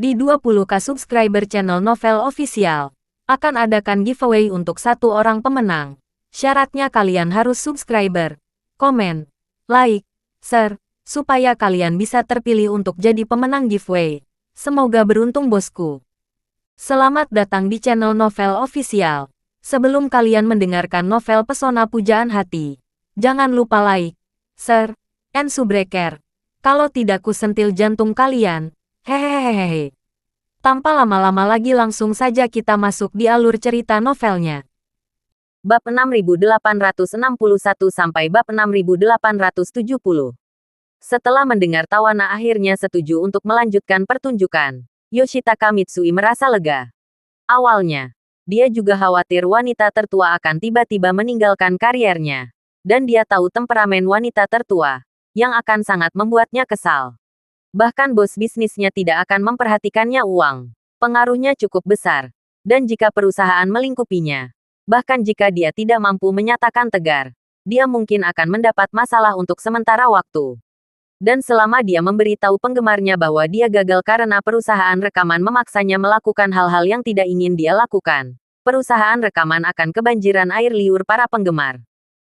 Di 20k subscriber channel Novel Official, akan adakan giveaway untuk satu orang pemenang. Syaratnya kalian harus subscriber, komen, like, share, supaya kalian bisa terpilih untuk jadi pemenang giveaway. Semoga beruntung bosku. Selamat datang di channel Novel Official. Sebelum kalian mendengarkan novel Pesona Pujaan Hati, jangan lupa like, share, and subscribe. Kalau tidak kusentil jantung kalian. Hehehehe. Tanpa lama-lama lagi langsung saja kita masuk di alur cerita novelnya. Bab 6861 sampai bab 6870. Setelah mendengar Tawana akhirnya setuju untuk melanjutkan pertunjukan, Yoshitaka Mitsui merasa lega. Awalnya, dia juga khawatir wanita tertua akan tiba-tiba meninggalkan kariernya. Dan dia tahu temperamen wanita tertua, yang akan sangat membuatnya kesal. Bahkan bos bisnisnya tidak akan memperhatikannya uang. Pengaruhnya cukup besar. Dan jika perusahaan melingkupinya, bahkan jika dia tidak mampu menyatakan tegar, dia mungkin akan mendapat masalah untuk sementara waktu. Dan selama dia memberitahu penggemarnya bahwa dia gagal karena perusahaan rekaman memaksanya melakukan hal-hal yang tidak ingin dia lakukan, perusahaan rekaman akan kebanjiran air liur para penggemar.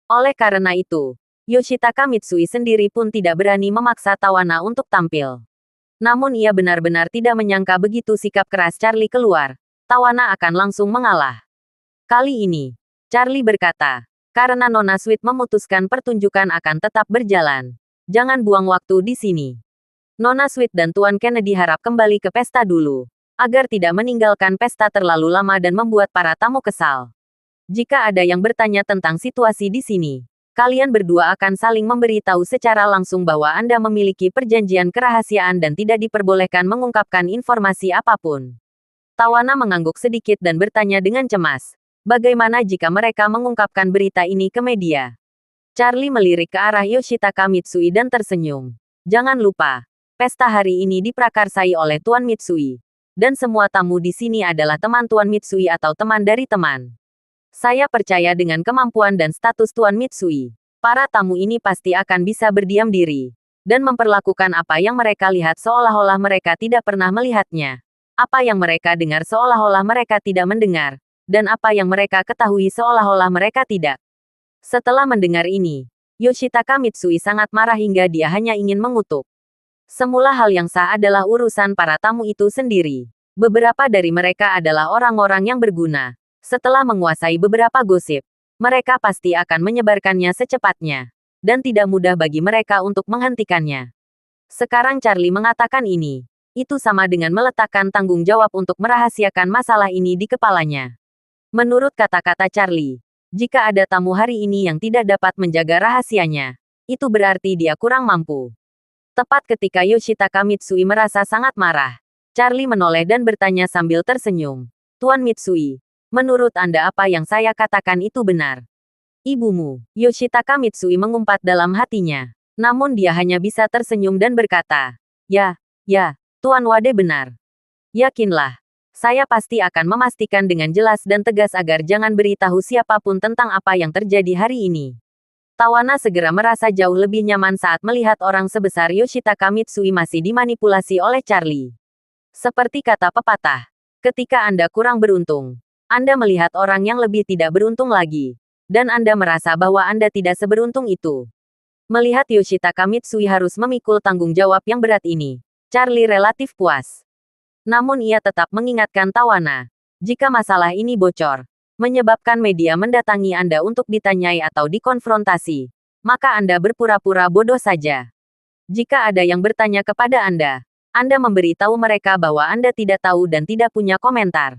Oleh karena itu, Yoshitaka Mitsui sendiri pun tidak berani memaksa Tawana untuk tampil. Namun ia benar-benar tidak menyangka begitu sikap keras Charlie keluar, Tawana akan langsung mengalah. Kali ini, Charlie berkata, karena Nona Sweet memutuskan pertunjukan akan tetap berjalan. Jangan buang waktu di sini. Nona Sweet dan Tuan Kennedy harap kembali ke pesta dulu, agar tidak meninggalkan pesta terlalu lama dan membuat para tamu kesal. Jika ada yang bertanya tentang situasi di sini, kalian berdua akan saling memberitahu secara langsung bahwa Anda memiliki perjanjian kerahasiaan dan tidak diperbolehkan mengungkapkan informasi apapun. Tawana mengangguk sedikit dan bertanya dengan cemas, bagaimana jika mereka mengungkapkan berita ini ke media? Charlie melirik ke arah Yoshitaka Mitsui dan tersenyum. Jangan lupa, pesta hari ini diprakarsai oleh Tuan Mitsui. Dan semua tamu di sini adalah teman Tuan Mitsui atau teman dari teman. Saya percaya dengan kemampuan dan status Tuan Mitsui, para tamu ini pasti akan bisa berdiam diri, dan memperlakukan apa yang mereka lihat seolah-olah mereka tidak pernah melihatnya. Apa yang mereka dengar seolah-olah mereka tidak mendengar, dan apa yang mereka ketahui seolah-olah mereka tidak. Setelah mendengar ini, Yoshitaka Mitsui sangat marah hingga dia hanya ingin mengutuk. Semula hal yang sah adalah urusan para tamu itu sendiri. Beberapa dari mereka adalah orang-orang yang berguna. Setelah menguasai beberapa gosip, mereka pasti akan menyebarkannya secepatnya. Dan tidak mudah bagi mereka untuk menghentikannya. Sekarang Charlie mengatakan ini. Itu sama dengan meletakkan tanggung jawab untuk merahasiakan masalah ini di kepalanya. Menurut kata-kata Charlie, jika ada tamu hari ini yang tidak dapat menjaga rahasianya, itu berarti dia kurang mampu. Tepat ketika Yoshitaka Mitsui merasa sangat marah, Charlie menoleh dan bertanya sambil tersenyum. Tuan Mitsui, menurut Anda apa yang saya katakan itu benar? Ibumu, Yoshitaka Mitsui mengumpat dalam hatinya. Namun dia hanya bisa tersenyum dan berkata, ya, Tuan Wade benar. Yakinlah, saya pasti akan memastikan dengan jelas dan tegas agar jangan beritahu siapapun tentang apa yang terjadi hari ini. Tawana segera merasa jauh lebih nyaman saat melihat orang sebesar Yoshitaka Mitsui masih dimanipulasi oleh Charlie. Seperti kata pepatah, ketika Anda kurang beruntung, Anda melihat orang yang lebih tidak beruntung lagi. Dan Anda merasa bahwa Anda tidak seberuntung itu. Melihat Yoshitaka Mitsui harus memikul tanggung jawab yang berat ini, Charlie relatif puas. Namun ia tetap mengingatkan Tawana, jika masalah ini bocor, menyebabkan media mendatangi Anda untuk ditanyai atau dikonfrontasi, maka Anda berpura-pura bodoh saja. Jika ada yang bertanya kepada Anda memberitahu mereka bahwa Anda tidak tahu dan tidak punya komentar.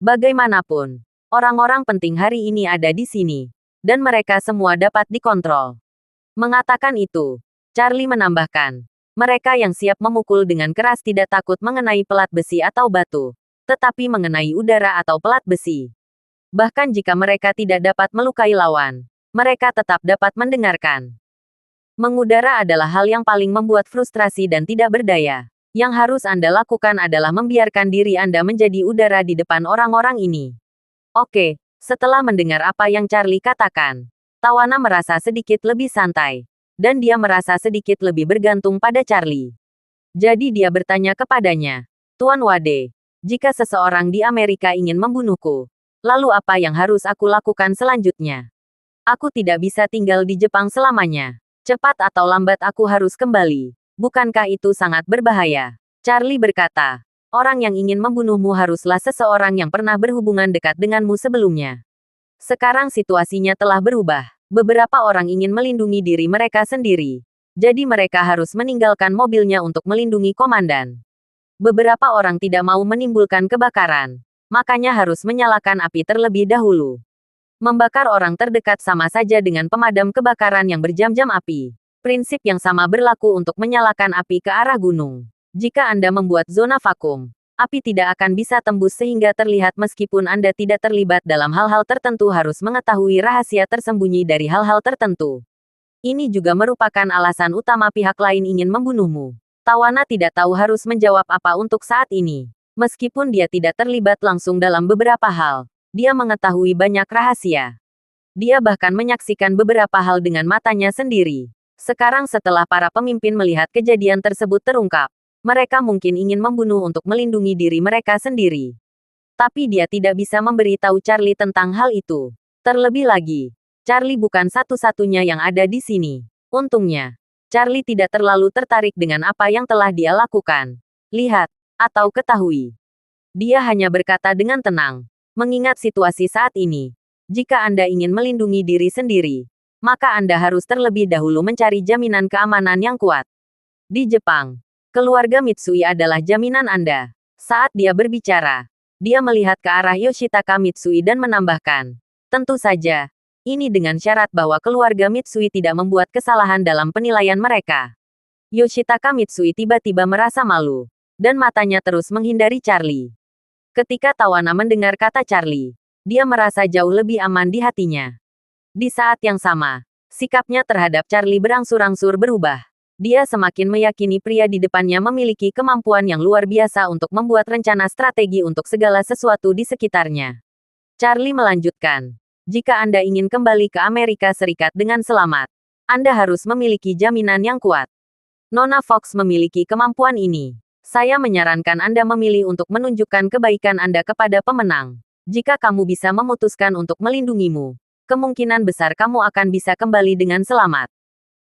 Bagaimanapun, orang-orang penting hari ini ada di sini, dan mereka semua dapat dikontrol. Mengatakan itu, Charlie menambahkan, mereka yang siap memukul dengan keras tidak takut mengenai pelat besi atau batu, tetapi mengenai udara atau pelat besi. Bahkan jika mereka tidak dapat melukai lawan, mereka tetap dapat mendengarkan. Mengudara adalah hal yang paling membuat frustrasi dan tidak berdaya. Yang harus Anda lakukan adalah membiarkan diri Anda menjadi udara di depan orang-orang ini. Oke, setelah mendengar apa yang Charlie katakan, Tawana merasa sedikit lebih santai. Dan dia merasa sedikit lebih bergantung pada Charlie. Jadi dia bertanya kepadanya, Tuan Wade, jika seseorang di Amerika ingin membunuhku, lalu apa yang harus aku lakukan selanjutnya? Aku tidak bisa tinggal di Jepang selamanya. Cepat atau lambat aku harus kembali. Bukankah itu sangat berbahaya? Charlie berkata, orang yang ingin membunuhmu haruslah seseorang yang pernah berhubungan dekat denganmu sebelumnya. Sekarang situasinya telah berubah. Beberapa orang ingin melindungi diri mereka sendiri. Jadi mereka harus meninggalkan mobilnya untuk melindungi komandan. Beberapa orang tidak mau menimbulkan kebakaran. Makanya harus menyalakan api terlebih dahulu. Membakar orang terdekat sama saja dengan pemadam kebakaran yang berjam-jam api. Prinsip yang sama berlaku untuk menyalakan api ke arah gunung. Jika Anda membuat zona vakum, api tidak akan bisa tembus sehingga terlihat meskipun Anda tidak terlibat dalam hal-hal tertentu harus mengetahui rahasia tersembunyi dari hal-hal tertentu. Ini juga merupakan alasan utama pihak lain ingin membunuhmu. Tawana tidak tahu harus menjawab apa untuk saat ini. Meskipun dia tidak terlibat langsung dalam beberapa hal, dia mengetahui banyak rahasia. Dia bahkan menyaksikan beberapa hal dengan matanya sendiri. Sekarang setelah para pemimpin melihat kejadian tersebut terungkap, mereka mungkin ingin membunuh untuk melindungi diri mereka sendiri. Tapi dia tidak bisa memberitahu Charlie tentang hal itu. Terlebih lagi, Charlie bukan satu-satunya yang ada di sini. Untungnya, Charlie tidak terlalu tertarik dengan apa yang telah dia lakukan. Lihat, atau ketahui. Dia hanya berkata dengan tenang, mengingat situasi saat ini. Jika Anda ingin melindungi diri sendiri, maka Anda harus terlebih dahulu mencari jaminan keamanan yang kuat. Di Jepang, keluarga Mitsui adalah jaminan Anda. Saat dia berbicara, dia melihat ke arah Yoshitaka Mitsui dan menambahkan, tentu saja, ini dengan syarat bahwa keluarga Mitsui tidak membuat kesalahan dalam penilaian mereka. Yoshitaka Mitsui tiba-tiba merasa malu, dan matanya terus menghindari Charlie. Ketika Tawana mendengar kata Charlie, dia merasa jauh lebih aman di hatinya. Di saat yang sama, sikapnya terhadap Charlie berangsur-angsur berubah. Dia semakin meyakini pria di depannya memiliki kemampuan yang luar biasa untuk membuat rencana strategi untuk segala sesuatu di sekitarnya. Charlie melanjutkan, jika Anda ingin kembali ke Amerika Serikat dengan selamat, Anda harus memiliki jaminan yang kuat. Nona Fox memiliki kemampuan ini. Saya menyarankan Anda memilih untuk menunjukkan kebaikan Anda kepada pemenang. Jika kamu bisa memutuskan untuk melindungimu, kemungkinan besar kamu akan bisa kembali dengan selamat.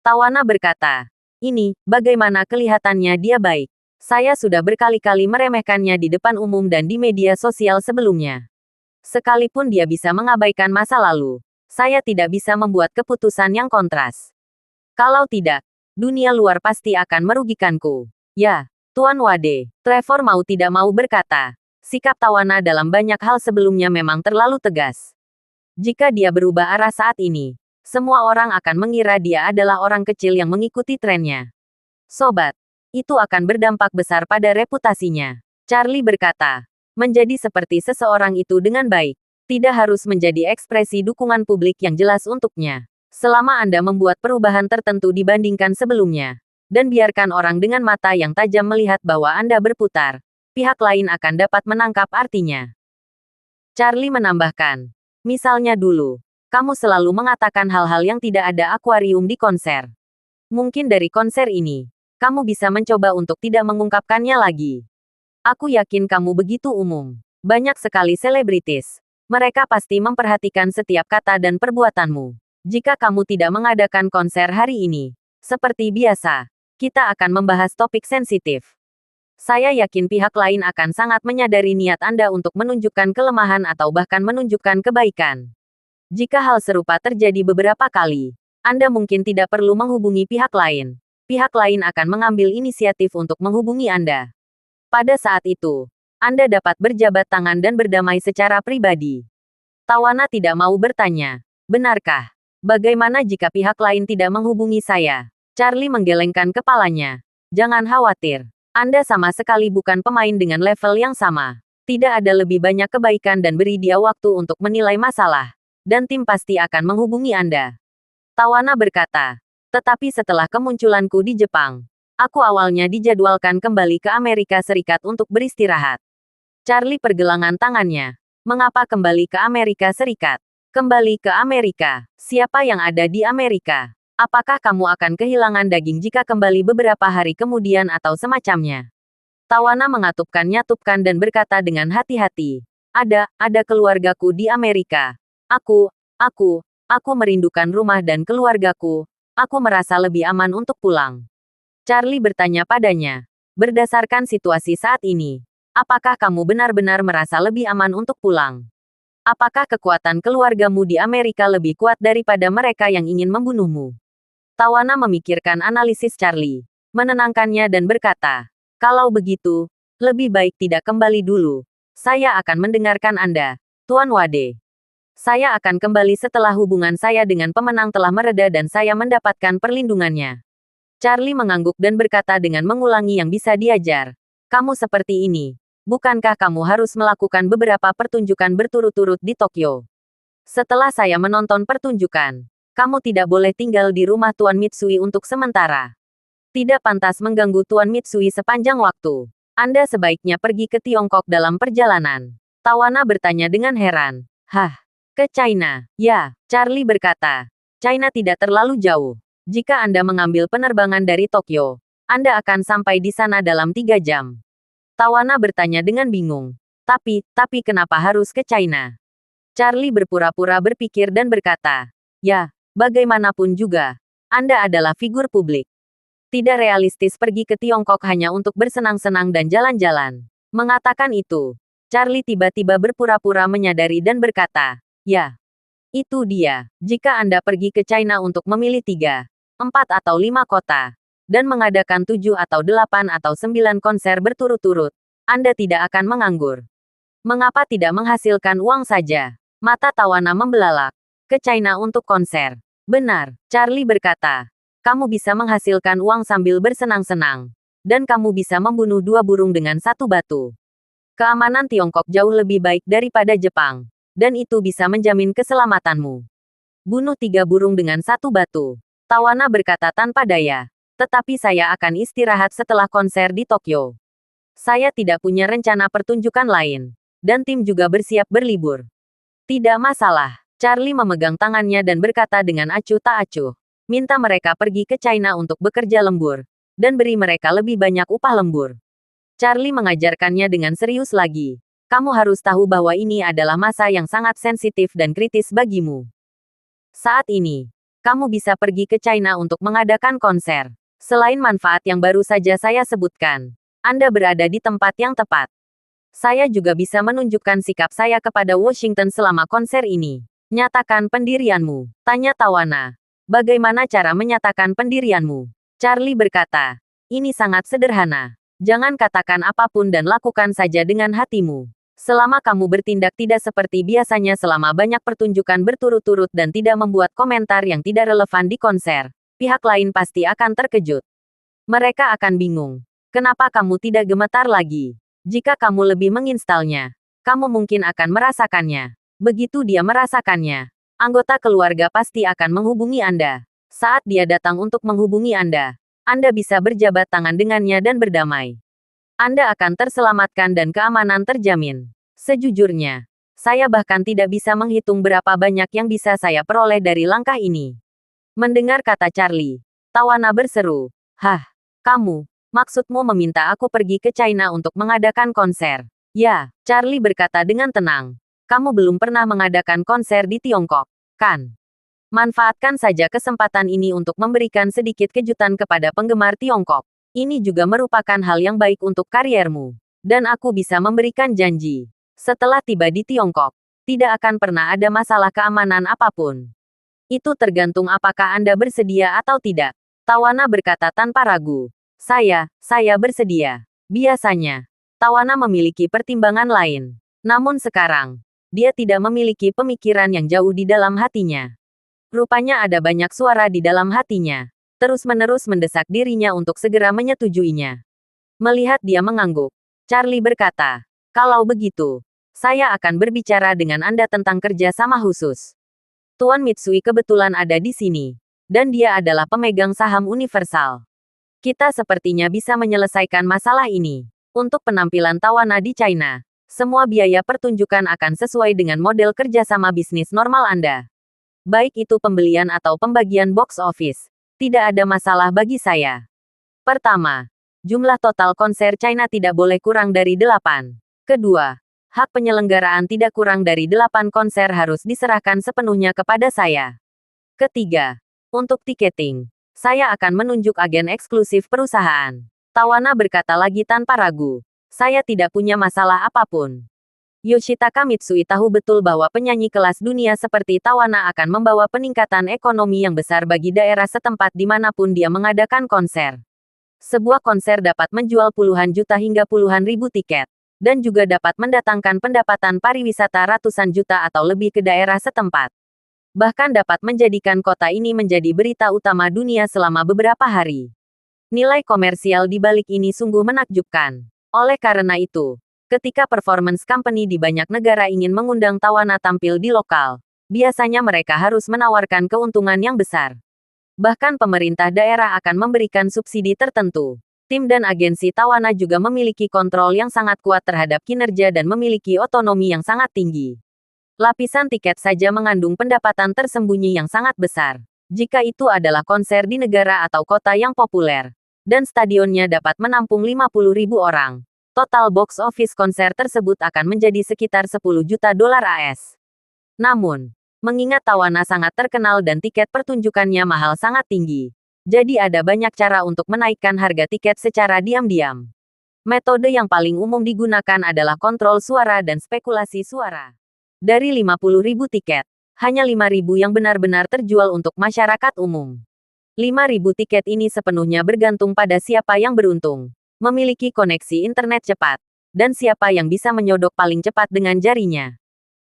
Tawana berkata, ini, bagaimana kelihatannya dia baik. Saya sudah berkali-kali meremehkannya di depan umum dan di media sosial sebelumnya. Sekalipun dia bisa mengabaikan masa lalu, saya tidak bisa membuat keputusan yang kontras. Kalau tidak, dunia luar pasti akan merugikanku. Ya, Tuan Wade, Trevor mau tidak mau berkata, sikap Tawana dalam banyak hal sebelumnya memang terlalu tegas. Jika dia berubah arah saat ini, semua orang akan mengira dia adalah orang kecil yang mengikuti trennya. Sobat, itu akan berdampak besar pada reputasinya. Charlie berkata, menjadi seperti seseorang itu dengan baik, tidak harus menjadi ekspresi dukungan publik yang jelas untuknya. Selama Anda membuat perubahan tertentu dibandingkan sebelumnya, dan biarkan orang dengan mata yang tajam melihat bahwa Anda berputar, pihak lain akan dapat menangkap artinya. Charlie menambahkan, misalnya dulu, kamu selalu mengatakan hal-hal yang tidak ada akuarium di konser. Mungkin dari konser ini, kamu bisa mencoba untuk tidak mengungkapkannya lagi. Aku yakin kamu begitu umum. Banyak sekali selebritis. Mereka pasti memperhatikan setiap kata dan perbuatanmu. Jika kamu tidak mengadakan konser hari ini, seperti biasa, kita akan membahas topik sensitif. Saya yakin pihak lain akan sangat menyadari niat Anda untuk menunjukkan kelemahan atau bahkan menunjukkan kebaikan. Jika hal serupa terjadi beberapa kali, Anda mungkin tidak perlu menghubungi pihak lain. Pihak lain akan mengambil inisiatif untuk menghubungi Anda. Pada saat itu, Anda dapat berjabat tangan dan berdamai secara pribadi. Tawana tidak mau bertanya, benarkah? Bagaimana jika pihak lain tidak menghubungi saya? Charlie menggelengkan kepalanya. Jangan khawatir. Anda sama sekali bukan pemain dengan level yang sama. Tidak ada lebih banyak kebaikan dan beri dia waktu untuk menilai masalah. Dan tim pasti akan menghubungi Anda. Tawana berkata, tetapi setelah kemunculanku di Jepang, aku awalnya dijadwalkan kembali ke Amerika Serikat untuk beristirahat. Charlie pergelangan tangannya. Mengapa kembali ke Amerika Serikat? Kembali ke Amerika. Siapa yang ada di Amerika? Apakah kamu akan kehilangan daging jika kembali beberapa hari kemudian atau semacamnya? Tawana nyatupkan dan berkata dengan hati-hati. Ada keluargaku di Amerika. Aku merindukan rumah dan keluargaku. Aku merasa lebih aman untuk pulang. Charlie bertanya padanya. Berdasarkan situasi saat ini, apakah kamu benar-benar merasa lebih aman untuk pulang? Apakah kekuatan keluargamu di Amerika lebih kuat daripada mereka yang ingin membunuhmu? Tawana memikirkan analisis Charlie, menenangkannya dan berkata, kalau begitu, lebih baik tidak kembali dulu. Saya akan mendengarkan Anda, Tuan Wade. Saya akan kembali setelah hubungan saya dengan pemenang telah mereda dan saya mendapatkan perlindungannya. Charlie mengangguk dan berkata dengan mengulangi yang bisa diajar. Kamu seperti ini. Bukankah kamu harus melakukan beberapa pertunjukan berturut-turut di Tokyo? Setelah saya menonton pertunjukan, kamu tidak boleh tinggal di rumah Tuan Mitsui untuk sementara. Tidak pantas mengganggu Tuan Mitsui sepanjang waktu. Anda sebaiknya pergi ke Tiongkok dalam perjalanan. Tawana bertanya dengan heran. Hah? Ke China? Ya, Charlie berkata. China tidak terlalu jauh. Jika Anda mengambil penerbangan dari Tokyo, Anda akan sampai di sana dalam 3 jam. Tawana bertanya dengan bingung. Tapi kenapa harus ke China? Charlie berpura-pura berpikir dan berkata. Ya, bagaimanapun juga, Anda adalah figur publik. Tidak realistis pergi ke Tiongkok hanya untuk bersenang-senang dan jalan-jalan. Mengatakan itu, Charlie tiba-tiba berpura-pura menyadari dan berkata, ya, itu dia. Jika Anda pergi ke China untuk memilih 3, 4 atau 5 kota, dan mengadakan 7 atau 8 atau 9 konser berturut-turut, Anda tidak akan menganggur. Mengapa tidak menghasilkan uang saja? Mata Tawana membelalak. Ke China untuk konser. Benar, Charlie berkata. Kamu bisa menghasilkan uang sambil bersenang-senang. Dan kamu bisa membunuh 2 burung dengan 1 batu. Keamanan Tiongkok jauh lebih baik daripada Jepang. Dan itu bisa menjamin keselamatanmu. Bunuh 3 burung dengan 1 batu. Tawana berkata tanpa daya. Tetapi saya akan istirahat setelah konser di Tokyo. Saya tidak punya rencana pertunjukan lain. Dan tim juga bersiap berlibur. Tidak masalah. Charlie memegang tangannya dan berkata dengan acuh tak acuh. Minta mereka pergi ke China untuk bekerja lembur, dan beri mereka lebih banyak upah lembur. Charlie mengajarkannya dengan serius lagi. Kamu harus tahu bahwa ini adalah masa yang sangat sensitif dan kritis bagimu. Saat ini, kamu bisa pergi ke China untuk mengadakan konser. Selain manfaat yang baru saja saya sebutkan, Anda berada di tempat yang tepat. Saya juga bisa menunjukkan sikap saya kepada Washington selama konser ini. Nyatakan pendirianmu, tanya Tawana. Bagaimana cara menyatakan pendirianmu? Charlie berkata, ini sangat sederhana. Jangan katakan apapun dan lakukan saja dengan hatimu. Selama kamu bertindak tidak seperti biasanya selama banyak pertunjukan berturut-turut dan tidak membuat komentar yang tidak relevan di konser, pihak lain pasti akan terkejut. Mereka akan bingung. Kenapa kamu tidak gemetar lagi? Jika kamu lebih menginstalnya, kamu mungkin akan merasakannya. Begitu dia merasakannya, anggota keluarga pasti akan menghubungi Anda. Saat dia datang untuk menghubungi Anda bisa berjabat tangan dengannya dan berdamai. Anda akan terselamatkan dan keamanan terjamin. Sejujurnya, saya bahkan tidak bisa menghitung berapa banyak yang bisa saya peroleh dari langkah ini. Mendengar kata Charlie, Tawana berseru, "Hah, kamu, maksudmu meminta aku pergi ke China untuk mengadakan konser?" "Ya," Charlie berkata dengan tenang. "Kamu belum pernah mengadakan konser di Tiongkok, kan? Manfaatkan saja kesempatan ini untuk memberikan sedikit kejutan kepada penggemar Tiongkok. Ini juga merupakan hal yang baik untuk kariermu. Dan aku bisa memberikan janji. Setelah tiba di Tiongkok, tidak akan pernah ada masalah keamanan apapun. Itu tergantung apakah Anda bersedia atau tidak." Tawana berkata tanpa ragu. Saya bersedia. Biasanya, Tawana memiliki pertimbangan lain. Namun sekarang, dia tidak memiliki pemikiran yang jauh di dalam hatinya. Rupanya ada banyak suara di dalam hatinya, terus-menerus mendesak dirinya untuk segera menyetujuinya. Melihat dia mengangguk, Charlie berkata, "Kalau begitu, saya akan berbicara dengan Anda tentang kerja sama khusus. Tuan Mitsui kebetulan ada di sini, dan dia adalah pemegang saham Universal. Kita sepertinya bisa menyelesaikan masalah ini. Untuk penampilan Tawana di China, semua biaya pertunjukan akan sesuai dengan model kerjasama bisnis normal Anda. Baik itu pembelian atau pembagian box office, tidak ada masalah bagi saya. Pertama, Jumlah total konser China tidak boleh kurang dari 8. Kedua, hak penyelenggaraan tidak kurang dari 8 konser harus diserahkan sepenuhnya kepada saya. Ketiga, untuk tiketing, saya akan menunjuk agen eksklusif perusahaan. Tawana berkata lagi tanpa ragu. Saya tidak punya masalah apapun. Yoshitaka Mitsui tahu betul bahwa penyanyi kelas dunia seperti Tawana akan membawa peningkatan ekonomi yang besar bagi daerah setempat dimanapun dia mengadakan konser. Sebuah konser dapat menjual puluhan juta hingga puluhan ribu tiket, dan juga dapat mendatangkan pendapatan pariwisata ratusan juta atau lebih ke daerah setempat. Bahkan dapat menjadikan kota ini menjadi berita utama dunia selama beberapa hari. Nilai komersial di balik ini sungguh menakjubkan. Oleh karena itu, ketika performance company di banyak negara ingin mengundang Tawana tampil di lokal, biasanya mereka harus menawarkan keuntungan yang besar. Bahkan pemerintah daerah akan memberikan subsidi tertentu. Tim dan agensi Tawana juga memiliki kontrol yang sangat kuat terhadap kinerja dan memiliki otonomi yang sangat tinggi. Lapisan tiket saja mengandung pendapatan tersembunyi yang sangat besar. Jika itu adalah konser di negara atau kota yang populer, dan stadionnya dapat menampung 50.000 orang. Total box office konser tersebut akan menjadi sekitar 10 juta dolar AS. Namun, mengingat Tawana sangat terkenal dan tiket pertunjukannya mahal sangat tinggi, jadi ada banyak cara untuk menaikkan harga tiket secara diam-diam. Metode yang paling umum digunakan adalah kontrol suara dan spekulasi suara. Dari 50.000 tiket, hanya 5.000 yang benar-benar terjual untuk masyarakat umum. 5.000 tiket ini sepenuhnya bergantung pada siapa yang beruntung, memiliki koneksi internet cepat, dan siapa yang bisa menyodok paling cepat dengan jarinya.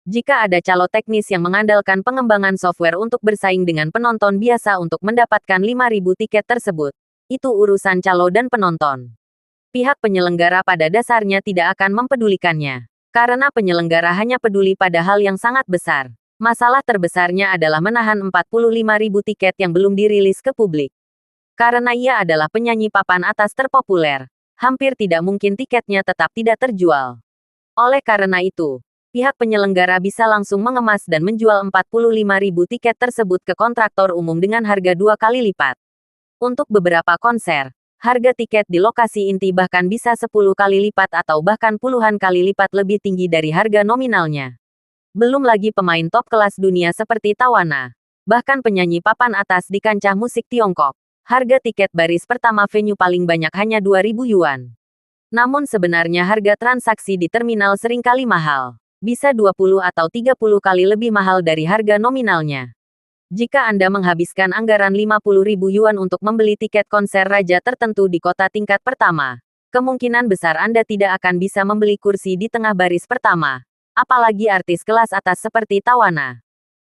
Jika ada calo teknis yang mengandalkan pengembangan software untuk bersaing dengan penonton biasa untuk mendapatkan 5.000 tiket tersebut, itu urusan calo dan penonton. Pihak penyelenggara pada dasarnya tidak akan mempedulikannya, karena penyelenggara hanya peduli pada hal yang sangat besar. Masalah terbesarnya adalah menahan 45.000 tiket yang belum dirilis ke publik. Karena ia adalah penyanyi papan atas terpopuler, hampir tidak mungkin tiketnya tetap tidak terjual. Oleh karena itu, pihak penyelenggara bisa langsung mengemas dan menjual 45.000 tiket tersebut ke kontraktor umum dengan harga 2 kali lipat. Untuk beberapa konser, harga tiket di lokasi inti bahkan bisa 10 kali lipat atau bahkan puluhan kali lipat lebih tinggi dari harga nominalnya. Belum lagi pemain top kelas dunia seperti Tawana, bahkan penyanyi papan atas di kancah musik Tiongkok. Harga tiket baris pertama venue paling banyak hanya 2.000 yuan. Namun sebenarnya harga transaksi di terminal seringkali mahal. Bisa 20 atau 30 kali lebih mahal dari harga nominalnya. Jika Anda menghabiskan anggaran 50.000 yuan untuk membeli tiket konser raja tertentu di kota tingkat pertama, kemungkinan besar Anda tidak akan bisa membeli kursi di tengah baris pertama. Apalagi artis kelas atas seperti Tawana.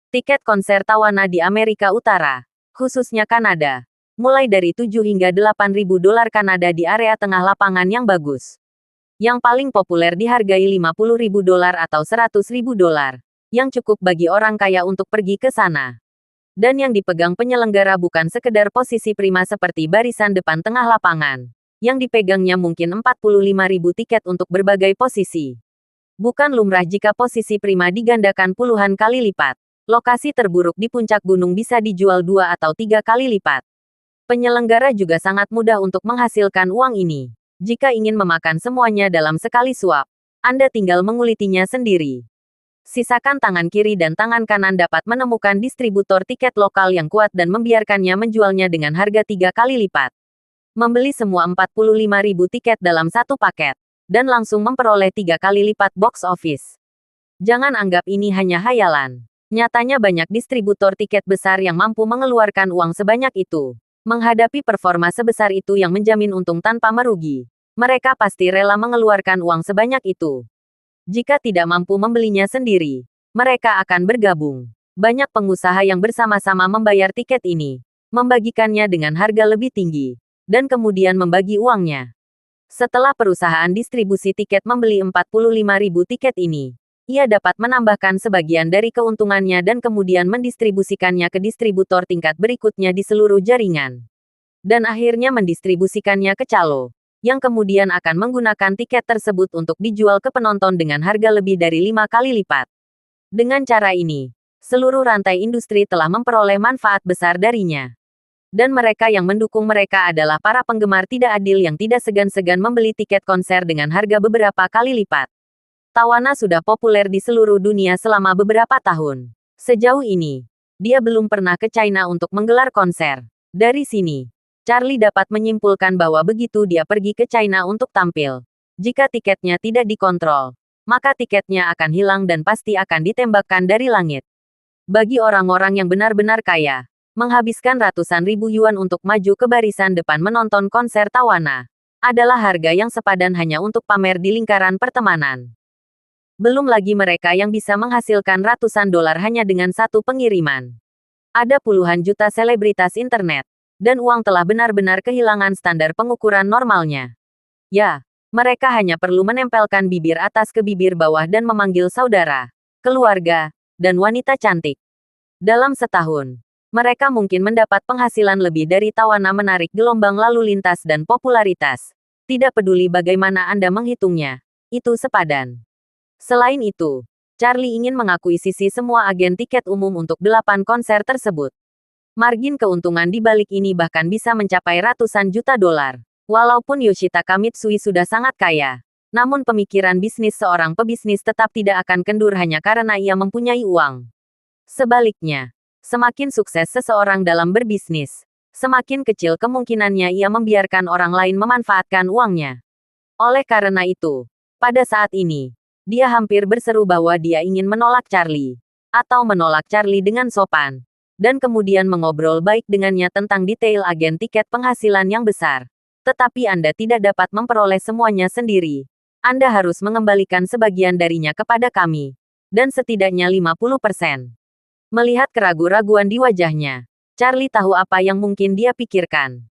Tiket konser Tawana di Amerika Utara, khususnya Kanada, mulai dari 7 hingga 8.000 dolar Kanada di area tengah lapangan yang bagus. Yang paling populer dihargai 50.000 dolar atau 100.000 dolar, yang cukup bagi orang kaya untuk pergi ke sana. Dan yang dipegang penyelenggara bukan sekedar posisi prima seperti barisan depan tengah lapangan, yang dipegangnya mungkin 45.000 tiket untuk berbagai posisi. Bukan lumrah jika posisi prima digandakan puluhan kali lipat. Lokasi terburuk di puncak gunung bisa dijual 2 atau 3 kali lipat. Penyelenggara juga sangat mudah untuk menghasilkan uang ini. Jika ingin memakan semuanya dalam sekali suap, Anda tinggal mengulitinya sendiri. Sisakan tangan kiri dan tangan kanan dapat menemukan distributor tiket lokal yang kuat dan membiarkannya menjualnya dengan harga 3 kali lipat. Membeli semua 45.000 tiket dalam satu paket, dan langsung memperoleh 3 kali lipat box office. Jangan anggap ini hanya hayalan. Nyatanya banyak distributor tiket besar yang mampu mengeluarkan uang sebanyak itu. Menghadapi performa sebesar itu yang menjamin untung tanpa merugi, mereka pasti rela mengeluarkan uang sebanyak itu. Jika tidak mampu membelinya sendiri, mereka akan bergabung. Banyak pengusaha yang bersama-sama membayar tiket ini, membagikannya dengan harga lebih tinggi, dan kemudian membagi uangnya. Setelah perusahaan distribusi tiket membeli 45.000 tiket ini, ia dapat menambahkan sebagian dari keuntungannya dan kemudian mendistribusikannya ke distributor tingkat berikutnya di seluruh jaringan. Dan akhirnya mendistribusikannya ke calo, yang kemudian akan menggunakan tiket tersebut untuk dijual ke penonton dengan harga lebih dari 5 kali lipat. Dengan cara ini, seluruh rantai industri telah memperoleh manfaat besar darinya. Dan mereka yang mendukung mereka adalah para penggemar tidak adil yang tidak segan-segan membeli tiket konser dengan harga beberapa kali lipat. Tawana sudah populer di seluruh dunia selama beberapa tahun. Sejauh ini, dia belum pernah ke China untuk menggelar konser. Dari sini, Charlie dapat menyimpulkan bahwa begitu dia pergi ke China untuk tampil, jika tiketnya tidak dikontrol, maka tiketnya akan hilang dan pasti akan ditembakkan dari langit. Bagi orang-orang yang benar-benar kaya, menghabiskan ratusan ribu yuan untuk maju ke barisan depan menonton konser Tawana adalah harga yang sepadan hanya untuk pamer di lingkaran pertemanan. Belum lagi mereka yang bisa menghasilkan ratusan dolar hanya dengan satu pengiriman. Ada puluhan juta selebritas internet, dan uang telah benar-benar kehilangan standar pengukuran normalnya. Ya, mereka hanya perlu menempelkan bibir atas ke bibir bawah dan memanggil saudara, keluarga, dan wanita cantik. Dalam setahun, mereka mungkin mendapat penghasilan lebih dari Tawana menarik gelombang lalu lintas dan popularitas. Tidak peduli bagaimana Anda menghitungnya, itu sepadan. Selain itu, Charlie ingin mengakuisisi semua agen tiket umum untuk 8 konser tersebut. Margin keuntungan di balik ini bahkan bisa mencapai ratusan juta dolar. Walaupun Yoshitaka Mitsui sudah sangat kaya, namun pemikiran bisnis seorang pebisnis tetap tidak akan kendur hanya karena ia mempunyai uang. Sebaliknya, semakin sukses seseorang dalam berbisnis, semakin kecil kemungkinannya ia membiarkan orang lain memanfaatkan uangnya. Oleh karena itu, pada saat ini, dia hampir berseru bahwa dia ingin menolak Charlie, atau menolak Charlie dengan sopan, dan kemudian mengobrol baik dengannya tentang detail agen tiket penghasilan yang besar. Tetapi Anda tidak dapat memperoleh semuanya sendiri. Anda harus mengembalikan sebagian darinya kepada kami, dan setidaknya 50%. Melihat keraguan-raguan di wajahnya, Charlie tahu apa yang mungkin dia pikirkan.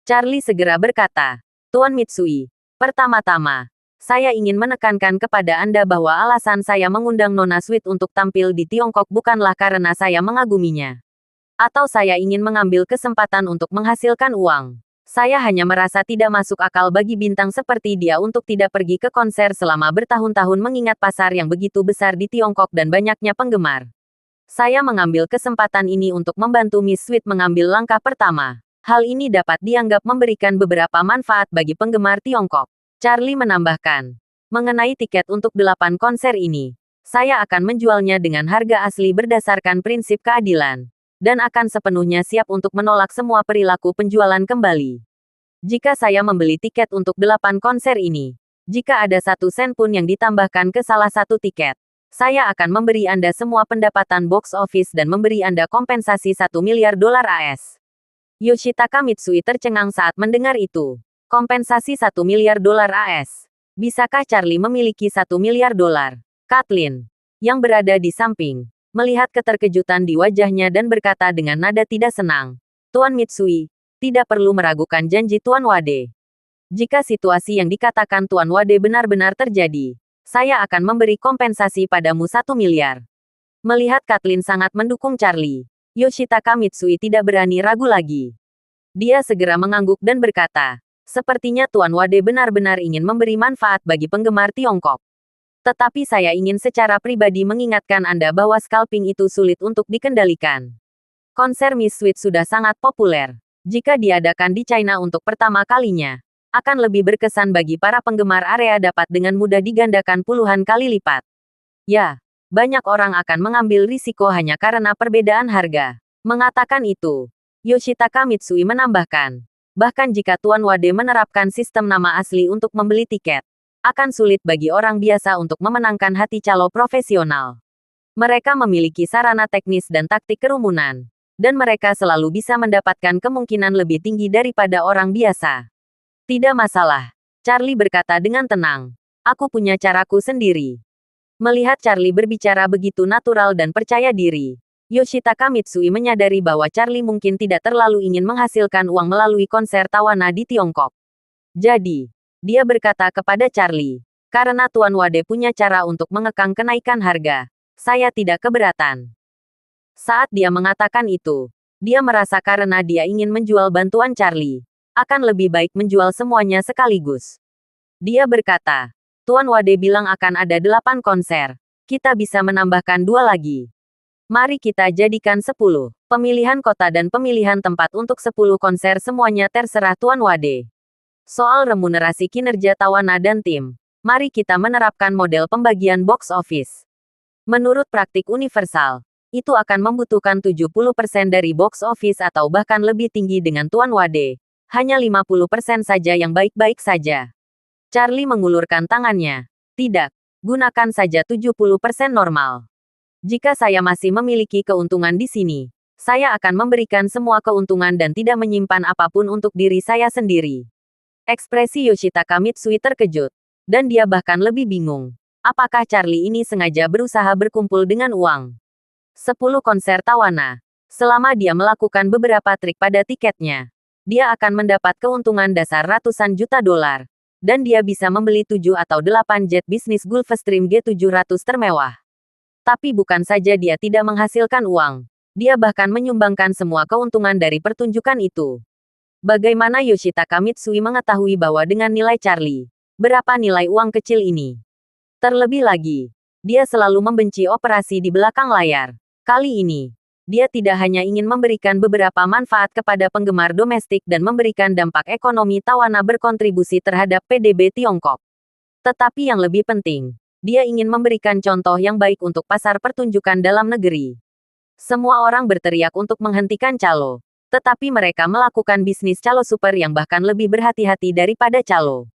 Charlie segera berkata, "Tuan Mitsui, pertama-tama, saya ingin menekankan kepada Anda bahwa alasan saya mengundang Nona Sweet untuk tampil di Tiongkok bukanlah karena saya mengaguminya. Atau saya ingin mengambil kesempatan untuk menghasilkan uang. Saya hanya merasa tidak masuk akal bagi bintang seperti dia untuk tidak pergi ke konser selama bertahun-tahun mengingat pasar yang begitu besar di Tiongkok dan banyaknya penggemar. Saya mengambil kesempatan ini untuk membantu Miss Sweet mengambil langkah pertama. Hal ini dapat dianggap memberikan beberapa manfaat bagi penggemar Tiongkok." Charlie menambahkan, "Mengenai tiket untuk 8 konser ini, saya akan menjualnya dengan harga asli berdasarkan prinsip keadilan, dan akan sepenuhnya siap untuk menolak semua perilaku penjualan kembali. Jika saya membeli tiket untuk 8 konser ini, jika ada 1 sen pun yang ditambahkan ke salah satu tiket, saya akan memberi Anda semua pendapatan box office dan memberi Anda kompensasi 1 miliar dolar AS. Yoshitaka Mitsui tercengang saat mendengar itu. Kompensasi 1 miliar dolar AS. Bisakah Charlie memiliki 1 miliar dolar? Kathleen, yang berada di samping, melihat keterkejutan di wajahnya dan berkata dengan nada tidak senang, "Tuan Mitsui, tidak perlu meragukan janji Tuan Wade. Jika situasi yang dikatakan Tuan Wade benar-benar terjadi, saya akan memberi kompensasi padamu 1 miliar. Melihat Kathleen sangat mendukung Charlie, Yoshitaka Mitsui tidak berani ragu lagi. Dia segera mengangguk dan berkata, "Sepertinya Tuan Wade benar-benar ingin memberi manfaat bagi penggemar Tiongkok. Tetapi saya ingin secara pribadi mengingatkan Anda bahwa scalping itu sulit untuk dikendalikan. Konser Miss Sweet sudah sangat populer. Jika diadakan di China untuk pertama kalinya, akan lebih berkesan bagi para penggemar area dapat dengan mudah digandakan puluhan kali lipat. Ya, banyak orang akan mengambil risiko hanya karena perbedaan harga." Mengatakan itu, Yoshitaka Mitsui menambahkan, "Bahkan jika Tuan Wade menerapkan sistem nama asli untuk membeli tiket, akan sulit bagi orang biasa untuk memenangkan hati calo profesional. Mereka memiliki sarana teknis dan taktik kerumunan, dan mereka selalu bisa mendapatkan kemungkinan lebih tinggi daripada orang biasa." "Tidak masalah," Charlie berkata dengan tenang. "Aku punya caraku sendiri." Melihat Charlie berbicara begitu natural dan percaya diri, Yoshitaka Mitsui menyadari bahwa Charlie mungkin tidak terlalu ingin menghasilkan uang melalui konser Tawana di Tiongkok. Jadi, dia berkata kepada Charlie, "Karena Tuan Wade punya cara untuk mengekang kenaikan harga, saya tidak keberatan." Saat dia mengatakan itu, dia merasa karena dia ingin menjual bantuan Charlie, akan lebih baik menjual semuanya sekaligus. Dia berkata, "Tuan Wade bilang akan ada 8 konser. Kita bisa menambahkan 2 lagi." Mari kita jadikan 10 pemilihan kota dan pemilihan tempat untuk 10 konser semuanya terserah Tuan Wade. Soal remunerasi kinerja Tawana dan tim, mari kita menerapkan model pembagian box office. Menurut praktik universal, itu akan membutuhkan 70% dari box office atau bahkan lebih tinggi dengan Tuan Wade. Hanya 50% saja yang baik-baik saja. Charlie mengulurkan tangannya. Tidak, gunakan saja 70% normal. Jika saya masih memiliki keuntungan di sini, saya akan memberikan semua keuntungan dan tidak menyimpan apapun untuk diri saya sendiri. Ekspresi Yoshitaka Mitsui terkejut, dan dia bahkan lebih bingung. Apakah Charlie ini sengaja berusaha berkumpul dengan uang? 10 konser Tawana. Selama dia melakukan beberapa trik pada tiketnya, dia akan mendapat keuntungan dasar ratusan juta dolar. Dan dia bisa membeli 7 atau 8 jet bisnis Gulfstream G700 termewah. Tapi bukan saja dia tidak menghasilkan uang, dia bahkan menyumbangkan semua keuntungan dari pertunjukan itu. Bagaimana Yoshitaka Mitsui mengetahui bahwa dengan nilai Charlie, berapa nilai uang kecil ini? Terlebih lagi, dia selalu membenci operasi di belakang layar. Kali ini, dia tidak hanya ingin memberikan beberapa manfaat kepada penggemar domestik dan memberikan dampak ekonomi Tawana berkontribusi terhadap PDB Tiongkok. Tetapi yang lebih penting, dia ingin memberikan contoh yang baik untuk pasar pertunjukan dalam negeri. Semua orang berteriak untuk menghentikan calo, tetapi mereka melakukan bisnis calo super yang bahkan lebih berhati-hati daripada calo.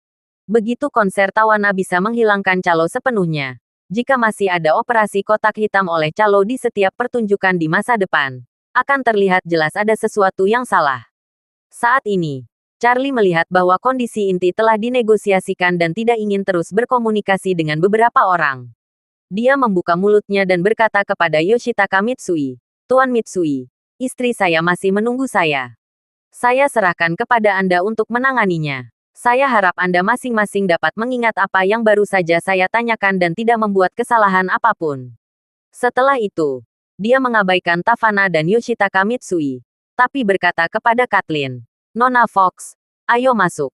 Begitu konser Tawana bisa menghilangkan calo sepenuhnya, jika masih ada operasi kotak hitam oleh calo di setiap pertunjukan di masa depan, akan terlihat jelas ada sesuatu yang salah. Saat ini, Charlie melihat bahwa kondisi inti telah dinegosiasikan dan tidak ingin terus berkomunikasi dengan beberapa orang. Dia membuka mulutnya dan berkata kepada Yoshitaka Mitsui, "Tuan Mitsui, istri saya masih menunggu saya. Saya serahkan kepada Anda untuk menanganinya. Saya harap Anda masing-masing dapat mengingat apa yang baru saja saya tanyakan dan tidak membuat kesalahan apapun." Setelah itu, dia mengabaikan Tavana dan Yoshitaka Mitsui, tapi berkata kepada Kathleen, "Nona Fox, ayo masuk."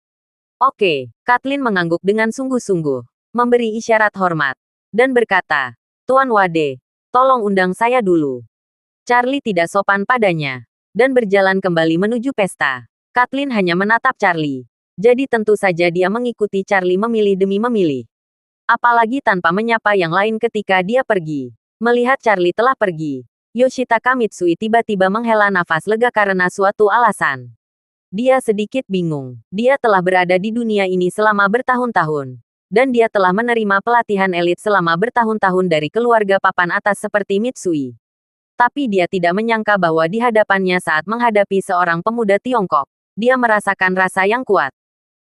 Oke, Kathleen mengangguk dengan sungguh-sungguh, memberi isyarat hormat, dan berkata, "Tuan Wade, tolong undang saya dulu." Charlie tidak sopan padanya, dan berjalan kembali menuju pesta. Kathleen hanya menatap Charlie, jadi tentu saja dia mengikuti Charlie memilih demi memilih. Apalagi tanpa menyapa yang lain ketika dia pergi. Melihat Charlie telah pergi, Yoshitaka Mitsui tiba-tiba menghela nafas lega karena suatu alasan. Dia sedikit bingung. Dia telah berada di dunia ini selama bertahun-tahun. Dan dia telah menerima pelatihan elit selama bertahun-tahun dari keluarga papan atas seperti Mitsui. Tapi dia tidak menyangka bahwa di hadapannya saat menghadapi seorang pemuda Tiongkok, dia merasakan rasa yang kuat.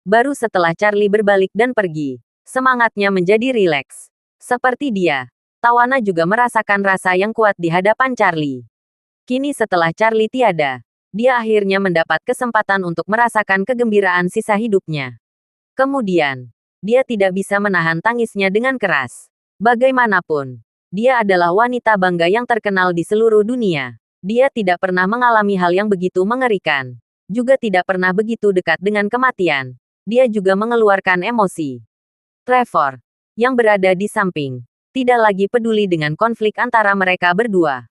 Baru setelah Charlie berbalik dan pergi, semangatnya menjadi rileks. Seperti dia, Tawana juga merasakan rasa yang kuat di hadapan Charlie. Kini setelah Charlie tiada, dia akhirnya mendapat kesempatan untuk merasakan kegembiraan sisa hidupnya. Kemudian, dia tidak bisa menahan tangisnya dengan keras. Bagaimanapun, dia adalah wanita bangga yang terkenal di seluruh dunia. Dia tidak pernah mengalami hal yang begitu mengerikan. Juga tidak pernah begitu dekat dengan kematian. Dia juga mengeluarkan emosi. Trevor, yang berada di samping, tidak lagi peduli dengan konflik antara mereka berdua.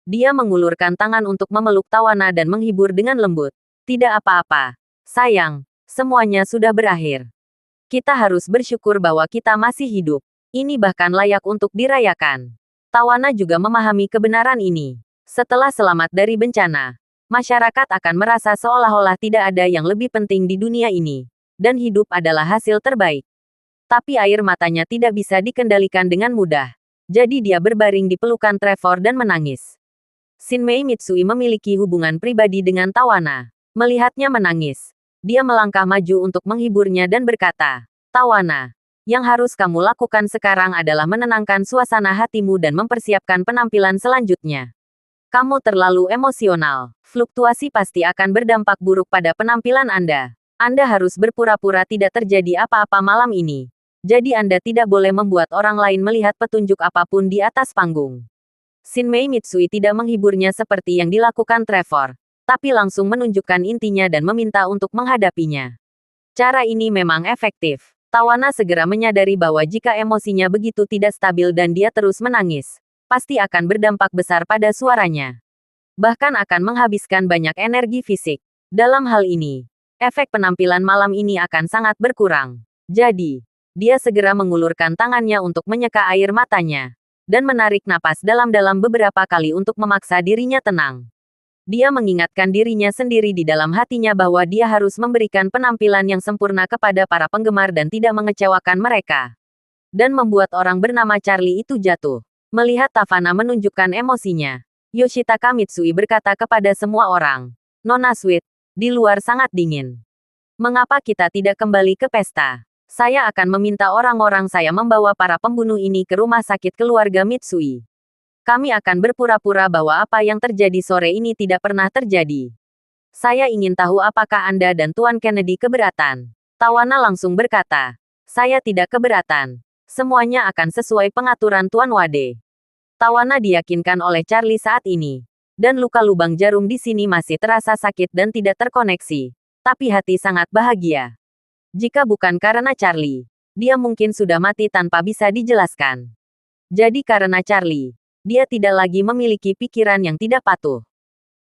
Dia mengulurkan tangan untuk memeluk Tawana dan menghibur dengan lembut. "Tidak apa-apa, sayang, semuanya sudah berakhir. Kita harus bersyukur bahwa kita masih hidup. Ini bahkan layak untuk dirayakan." Tawana juga memahami kebenaran ini. Setelah selamat dari bencana, masyarakat akan merasa seolah-olah tidak ada yang lebih penting di dunia ini, dan hidup adalah hasil terbaik. Tapi air matanya tidak bisa dikendalikan dengan mudah. Jadi dia berbaring di pelukan Trevor dan menangis. Shinmei Mitsui memiliki hubungan pribadi dengan Tawana. Melihatnya menangis, dia melangkah maju untuk menghiburnya dan berkata, "Tawana, yang harus kamu lakukan sekarang adalah menenangkan suasana hatimu dan mempersiapkan penampilan selanjutnya. Kamu terlalu emosional. Fluktuasi pasti akan berdampak buruk pada penampilan Anda. Anda harus berpura-pura tidak terjadi apa-apa malam ini. Jadi Anda tidak boleh membuat orang lain melihat petunjuk apapun di atas panggung." Shinmei Mitsui tidak menghiburnya seperti yang dilakukan Trevor, tapi langsung menunjukkan intinya dan meminta untuk menghadapinya. Cara ini memang efektif. Tawana segera menyadari bahwa jika emosinya begitu tidak stabil dan dia terus menangis, pasti akan berdampak besar pada suaranya. Bahkan akan menghabiskan banyak energi fisik. Dalam hal ini, efek penampilan malam ini akan sangat berkurang. Jadi, dia segera mengulurkan tangannya untuk menyeka air matanya dan menarik napas dalam-dalam beberapa kali untuk memaksa dirinya tenang. Dia mengingatkan dirinya sendiri di dalam hatinya bahwa dia harus memberikan penampilan yang sempurna kepada para penggemar dan tidak mengecewakan mereka. Dan membuat orang bernama Charlie itu jatuh. Melihat Tavana menunjukkan emosinya, Yoshitaka Mitsui berkata kepada semua orang, "Nona Sweet, di luar sangat dingin. Mengapa kita tidak kembali ke pesta? Saya akan meminta orang-orang saya membawa para pembunuh ini ke rumah sakit keluarga Mitsui. Kami akan berpura-pura bahwa apa yang terjadi sore ini tidak pernah terjadi. Saya ingin tahu apakah Anda dan Tuan Kennedy keberatan." Tawana langsung berkata, "Saya tidak keberatan. Semuanya akan sesuai pengaturan Tuan Wade." Tawana diyakinkan oleh Charlie saat ini. Dan luka lubang jarum di sini masih terasa sakit dan tidak terkoneksi. Tapi hati sangat bahagia. Jika bukan karena Charlie, dia mungkin sudah mati tanpa bisa dijelaskan. Jadi karena Charlie, dia tidak lagi memiliki pikiran yang tidak patuh.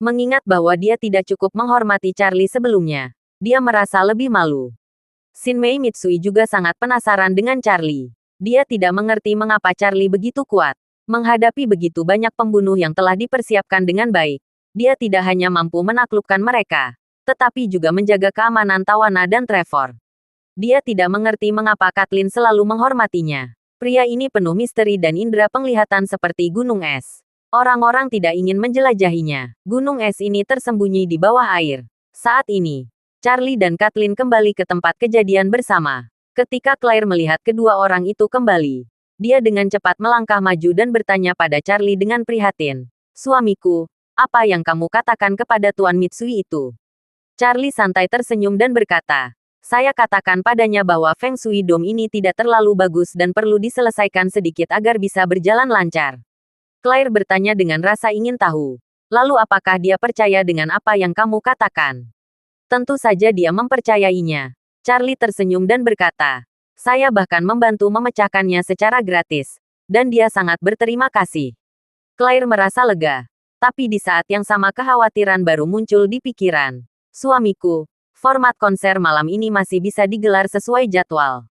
Mengingat bahwa dia tidak cukup menghormati Charlie sebelumnya, dia merasa lebih malu. Shinmei Mitsui juga sangat penasaran dengan Charlie. Dia tidak mengerti mengapa Charlie begitu kuat. Menghadapi begitu banyak pembunuh yang telah dipersiapkan dengan baik, dia tidak hanya mampu menaklukkan mereka, tetapi juga menjaga keamanan Tawana dan Trevor. Dia tidak mengerti mengapa Kathleen selalu menghormatinya. Pria ini penuh misteri dan indera penglihatan seperti gunung es. Orang-orang tidak ingin menjelajahinya. Gunung es ini tersembunyi di bawah air. Saat ini, Charlie dan Kathleen kembali ke tempat kejadian bersama. Ketika Claire melihat kedua orang itu kembali, dia dengan cepat melangkah maju dan bertanya pada Charlie dengan prihatin. "Suamiku, apa yang kamu katakan kepada Tuan Mitsui itu?" Charlie santai tersenyum dan berkata, "Saya katakan padanya bahwa Feng Shui Dome ini tidak terlalu bagus dan perlu diselesaikan sedikit agar bisa berjalan lancar." Claire bertanya dengan rasa ingin tahu. "Lalu apakah dia percaya dengan apa yang kamu katakan?" Tentu saja dia mempercayainya. Charlie tersenyum dan berkata, "Saya bahkan membantu memecahkannya secara gratis. Dan dia sangat berterima kasih." Claire merasa lega. Tapi di saat yang sama kekhawatiran baru muncul di pikiran. "Suamiku, format konser malam ini masih bisa digelar sesuai jadwal.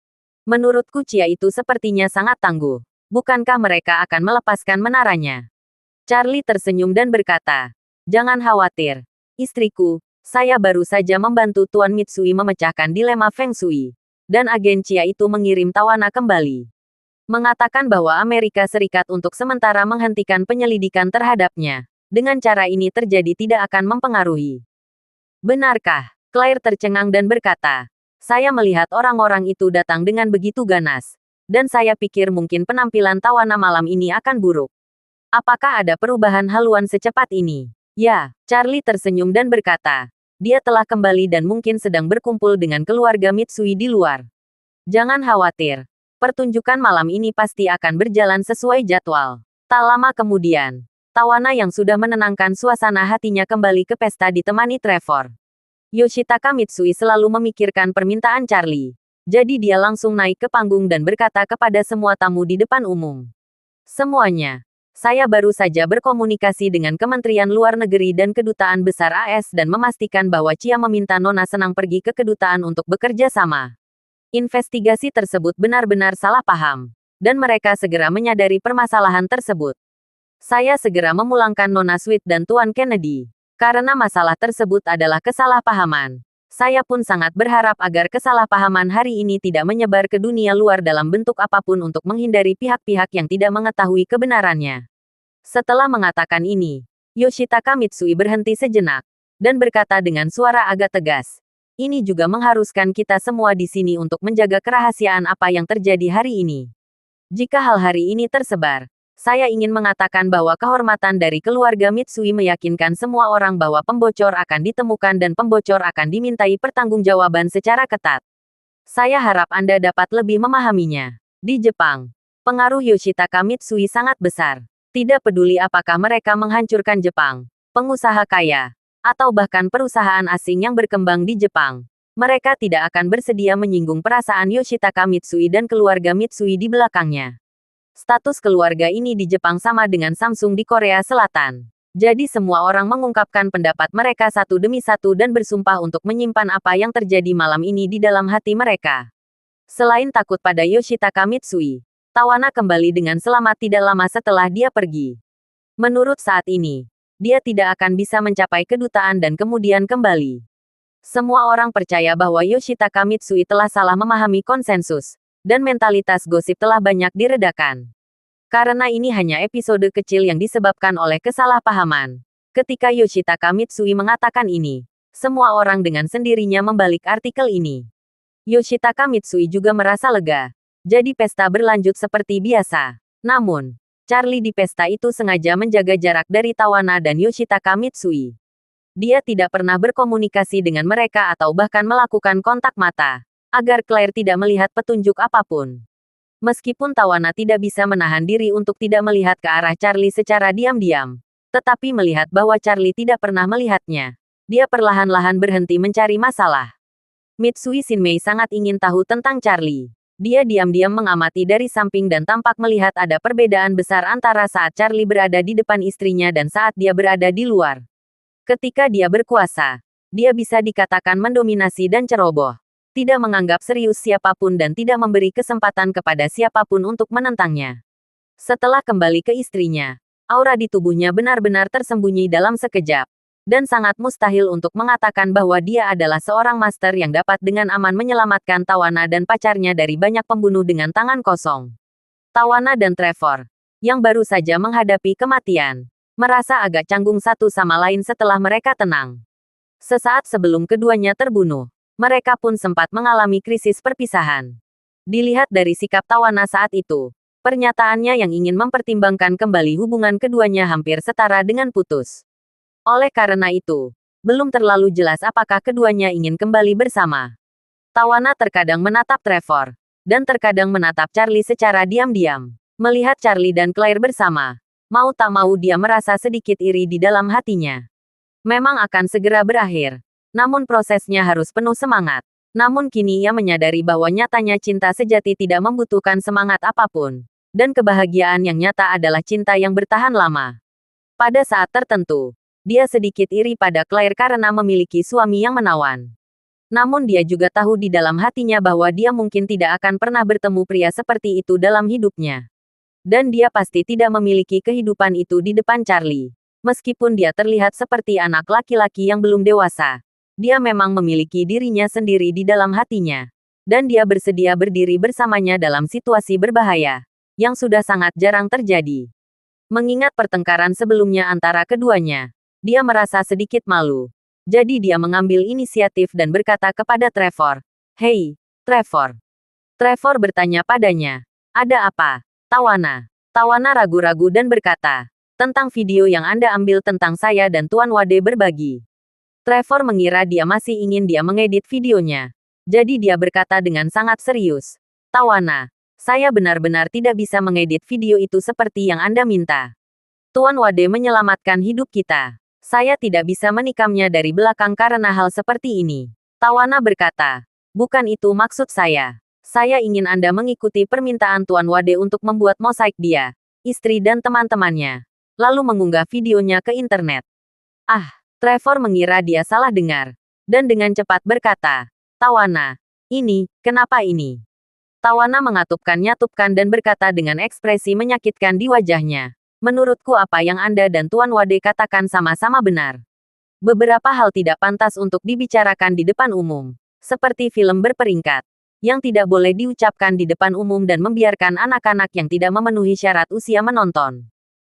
Menurutku Cia itu sepertinya sangat tangguh. Bukankah mereka akan melepaskan menaranya?" Charlie tersenyum dan berkata, "Jangan khawatir, istriku, saya baru saja membantu Tuan Mitsui memecahkan dilema Feng Shui. Dan agen Cia itu mengirim Tawana kembali. Mengatakan bahwa Amerika Serikat untuk sementara menghentikan penyelidikan terhadapnya. Dengan cara ini terjadi tidak akan mempengaruhi." "Benarkah?" Claire tercengang dan berkata, "Saya melihat orang-orang itu datang dengan begitu ganas. Dan saya pikir mungkin penampilan Tawana malam ini akan buruk. Apakah ada perubahan haluan secepat ini?" "Ya," Charlie tersenyum dan berkata, "dia telah kembali dan mungkin sedang berkumpul dengan keluarga Mitsui di luar. Jangan khawatir. Pertunjukan malam ini pasti akan berjalan sesuai jadwal." Tak lama kemudian, Tawana yang sudah menenangkan suasana hatinya kembali ke pesta ditemani Trevor. Yoshitaka Mitsui selalu memikirkan permintaan Charlie. Jadi dia langsung naik ke panggung dan berkata kepada semua tamu di depan umum. "Semuanya. Saya baru saja berkomunikasi dengan Kementerian Luar Negeri dan Kedutaan Besar AS dan memastikan bahwa Cia meminta Nona Senang pergi ke kedutaan untuk bekerja sama. Investigasi tersebut benar-benar salah paham. Dan mereka segera menyadari permasalahan tersebut. Saya segera memulangkan Nona Sweet dan Tuan Kennedy. Karena masalah tersebut adalah kesalahpahaman. Saya pun sangat berharap agar kesalahpahaman hari ini tidak menyebar ke dunia luar dalam bentuk apapun untuk menghindari pihak-pihak yang tidak mengetahui kebenarannya." Setelah mengatakan ini, Yoshitaka Mitsui berhenti sejenak dan berkata dengan suara agak tegas, "Ini juga mengharuskan kita semua di sini untuk menjaga kerahasiaan apa yang terjadi hari ini. Jika hal hari ini tersebar, saya ingin mengatakan bahwa kehormatan dari keluarga Mitsui meyakinkan semua orang bahwa pembocor akan ditemukan dan pembocor akan dimintai pertanggungjawaban secara ketat. Saya harap Anda dapat lebih memahaminya. Di Jepang, pengaruh Yoshitaka Mitsui sangat besar. Tidak peduli apakah mereka menghancurkan Jepang, pengusaha kaya, atau bahkan perusahaan asing yang berkembang di Jepang. Mereka tidak akan bersedia menyinggung perasaan Yoshitaka Mitsui dan keluarga Mitsui di belakangnya. Status keluarga ini di Jepang sama dengan Samsung di Korea Selatan. Jadi semua orang mengungkapkan pendapat mereka satu demi satu dan bersumpah untuk menyimpan apa yang terjadi malam ini di dalam hati mereka. Selain takut pada Yoshitaka Mitsui, Tawana kembali dengan selamat tidak lama setelah dia pergi. Menurut saat ini, dia tidak akan bisa mencapai kedutaan dan kemudian kembali. Semua orang percaya bahwa Yoshitaka Mitsui telah salah memahami konsensus, dan mentalitas gosip telah banyak diredakan. Karena ini hanya episode kecil yang disebabkan oleh kesalahpahaman. Ketika Yoshitaka Mitsui mengatakan ini, semua orang dengan sendirinya membalik artikel ini. Yoshitaka Mitsui juga merasa lega. Jadi pesta berlanjut seperti biasa. Namun, Charlie di pesta itu sengaja menjaga jarak dari Tawana dan Yoshitaka Mitsui. Dia tidak pernah berkomunikasi dengan mereka atau bahkan melakukan kontak mata, agar Claire tidak melihat petunjuk apapun. Meskipun Tawana tidak bisa menahan diri untuk tidak melihat ke arah Charlie secara diam-diam, tetapi melihat bahwa Charlie tidak pernah melihatnya, dia perlahan-lahan berhenti mencari masalah. Mitsui Shinmei sangat ingin tahu tentang Charlie. Dia diam-diam mengamati dari samping dan tampak melihat ada perbedaan besar antara saat Charlie berada di depan istrinya dan saat dia berada di luar. Ketika dia berkuasa, dia bisa dikatakan mendominasi dan ceroboh. Tidak menganggap serius siapapun dan tidak memberi kesempatan kepada siapapun untuk menentangnya. Setelah kembali ke istrinya, aura di tubuhnya benar-benar tersembunyi dalam sekejap. Dan sangat mustahil untuk mengatakan bahwa dia adalah seorang master yang dapat dengan aman menyelamatkan Tawana dan pacarnya dari banyak pembunuh dengan tangan kosong. Tawana dan Trevor, yang baru saja menghadapi kematian, merasa agak canggung satu sama lain setelah mereka tenang. Sesaat sebelum keduanya terbunuh, mereka pun sempat mengalami krisis perpisahan. Dilihat dari sikap Tawana saat itu, pernyataannya yang ingin mempertimbangkan kembali hubungan keduanya hampir setara dengan putus. Oleh karena itu, belum terlalu jelas apakah keduanya ingin kembali bersama. Tawana terkadang menatap Trevor, dan terkadang menatap Charlie secara diam-diam. Melihat Charlie dan Claire bersama, mau tak mau dia merasa sedikit iri di dalam hatinya. Memang akan segera berakhir, namun prosesnya harus penuh semangat. Namun kini ia menyadari bahwa nyatanya cinta sejati tidak membutuhkan semangat apapun, dan kebahagiaan yang nyata adalah cinta yang bertahan lama. Pada saat tertentu, dia sedikit iri pada Claire karena memiliki suami yang menawan. Namun dia juga tahu di dalam hatinya bahwa dia mungkin tidak akan pernah bertemu pria seperti itu dalam hidupnya. Dan dia pasti tidak memiliki kehidupan itu di depan Charlie. Meskipun dia terlihat seperti anak laki-laki yang belum dewasa, dia memang memiliki dirinya sendiri di dalam hatinya. Dan dia bersedia berdiri bersamanya dalam situasi berbahaya, yang sudah sangat jarang terjadi. Mengingat pertengkaran sebelumnya antara keduanya, dia merasa sedikit malu. Jadi dia mengambil inisiatif dan berkata kepada Trevor, "Hei, Trevor." Trevor bertanya padanya, "Ada apa, Tawana?" Tawana ragu-ragu dan berkata, "Tentang video yang Anda ambil tentang saya dan Tuan Wade berbagi." Trevor mengira dia masih ingin dia mengedit videonya. Jadi dia berkata dengan sangat serius, "Tawana, saya benar-benar tidak bisa mengedit video itu seperti yang Anda minta. Tuan Wade menyelamatkan hidup kita. Saya tidak bisa menikamnya dari belakang karena hal seperti ini." Tawana berkata, "Bukan itu maksud saya. Saya ingin Anda mengikuti permintaan Tuan Wade untuk membuat mosaik dia, istri dan teman-temannya, lalu mengunggah videonya ke internet." Trevor mengira dia salah dengar, dan dengan cepat berkata, "Tawana, kenapa ini?" Tawana mengatupkan-nyatupkan dan berkata dengan ekspresi menyakitkan di wajahnya, "Menurutku apa yang Anda dan Tuan Wade katakan sama-sama benar. Beberapa hal tidak pantas untuk dibicarakan di depan umum, seperti film berperingkat, yang tidak boleh diucapkan di depan umum dan membiarkan anak-anak yang tidak memenuhi syarat usia menonton.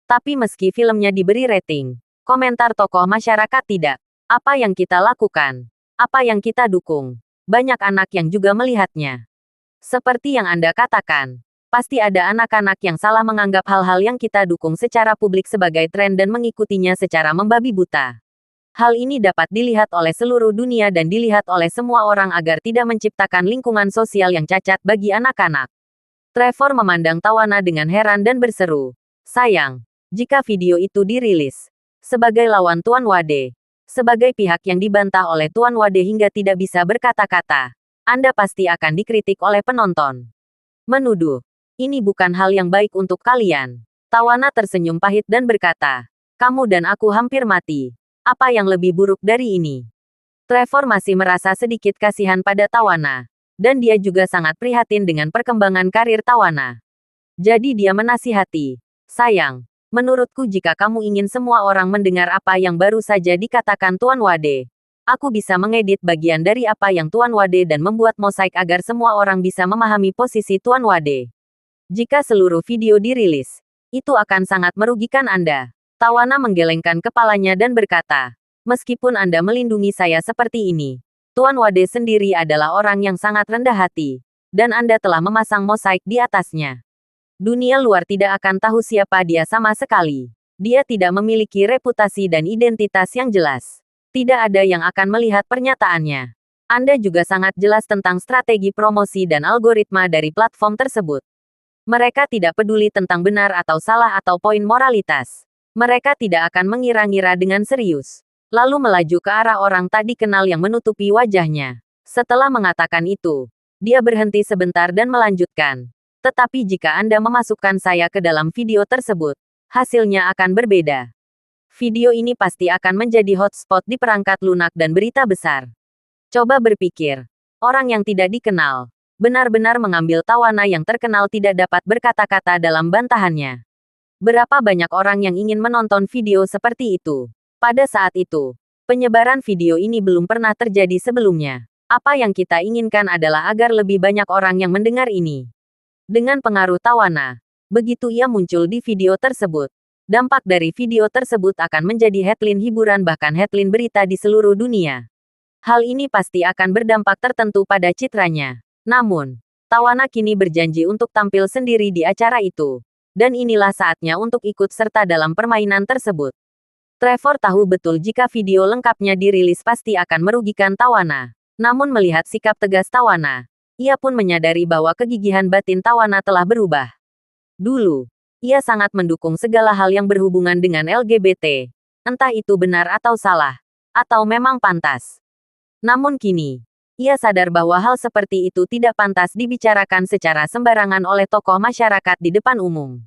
Tapi meski filmnya diberi rating, komentar tokoh masyarakat tidak. Apa yang kita lakukan? Apa yang kita dukung? Banyak anak yang juga melihatnya. Seperti yang Anda katakan, pasti ada anak-anak yang salah menganggap hal-hal yang kita dukung secara publik sebagai tren dan mengikutinya secara membabi buta. Hal ini dapat dilihat oleh seluruh dunia dan dilihat oleh semua orang agar tidak menciptakan lingkungan sosial yang cacat bagi anak-anak." Trevor memandang Tawana dengan heran dan berseru, "Sayang, jika video itu dirilis sebagai lawan Tuan Wade, sebagai pihak yang dibantah oleh Tuan Wade hingga tidak bisa berkata-kata, Anda pasti akan dikritik oleh penonton. Menuduh Ini bukan hal yang baik untuk kalian. Tawana tersenyum pahit dan berkata, kamu dan aku hampir mati. Apa yang lebih buruk dari ini? Trevor masih merasa sedikit kasihan pada Tawana. Dan dia juga sangat prihatin dengan perkembangan karir Tawana. Jadi dia menasihati, sayang, menurutku jika kamu ingin semua orang mendengar apa yang baru saja dikatakan Tuan Wade, aku bisa mengedit bagian dari apa yang Tuan Wade dan membuat mosaik agar semua orang bisa memahami posisi Tuan Wade. Jika seluruh video dirilis, itu akan sangat merugikan Anda. Tawana menggelengkan kepalanya dan berkata, meskipun Anda melindungi saya seperti ini, Tuan Wade sendiri adalah orang yang sangat rendah hati, dan Anda telah memasang mosaik di atasnya. Dunia luar tidak akan tahu siapa dia sama sekali. Dia tidak memiliki reputasi dan identitas yang jelas. Tidak ada yang akan melihat pernyataannya. Anda juga sangat jelas tentang strategi promosi dan algoritma dari platform tersebut. Mereka tidak peduli tentang benar atau salah atau poin moralitas. Mereka tidak akan mengira-ngira dengan serius. Lalu melaju ke arah orang tak dikenal yang menutupi wajahnya. Setelah mengatakan itu, dia berhenti sebentar dan melanjutkan. Tetapi jika Anda memasukkan saya ke dalam video tersebut, hasilnya akan berbeda. Video ini pasti akan menjadi hotspot di perangkat lunak dan berita besar. Coba berpikir, orang yang tidak dikenal, benar-benar mengambil Tawana yang terkenal tidak dapat berkata-kata dalam bantahannya. Berapa banyak orang yang ingin menonton video seperti itu? Pada saat itu, penyebaran video ini belum pernah terjadi sebelumnya. Apa yang kita inginkan adalah agar lebih banyak orang yang mendengar ini. Dengan pengaruh Tawana, begitu ia muncul di video tersebut, dampak dari video tersebut akan menjadi headline hiburan bahkan headline berita di seluruh dunia. Hal ini pasti akan berdampak tertentu pada citranya. Namun, Tawana kini berjanji untuk tampil sendiri di acara itu. Dan inilah saatnya untuk ikut serta dalam permainan tersebut. Trevor tahu betul jika video lengkapnya dirilis pasti akan merugikan Tawana. Namun melihat sikap tegas Tawana, ia pun menyadari bahwa kegigihan batin Tawana telah berubah. Dulu, ia sangat mendukung segala hal yang berhubungan dengan LGBT. Entah itu benar atau salah, atau memang pantas. Namun kini, ia sadar bahwa hal seperti itu tidak pantas dibicarakan secara sembarangan oleh tokoh masyarakat di depan umum.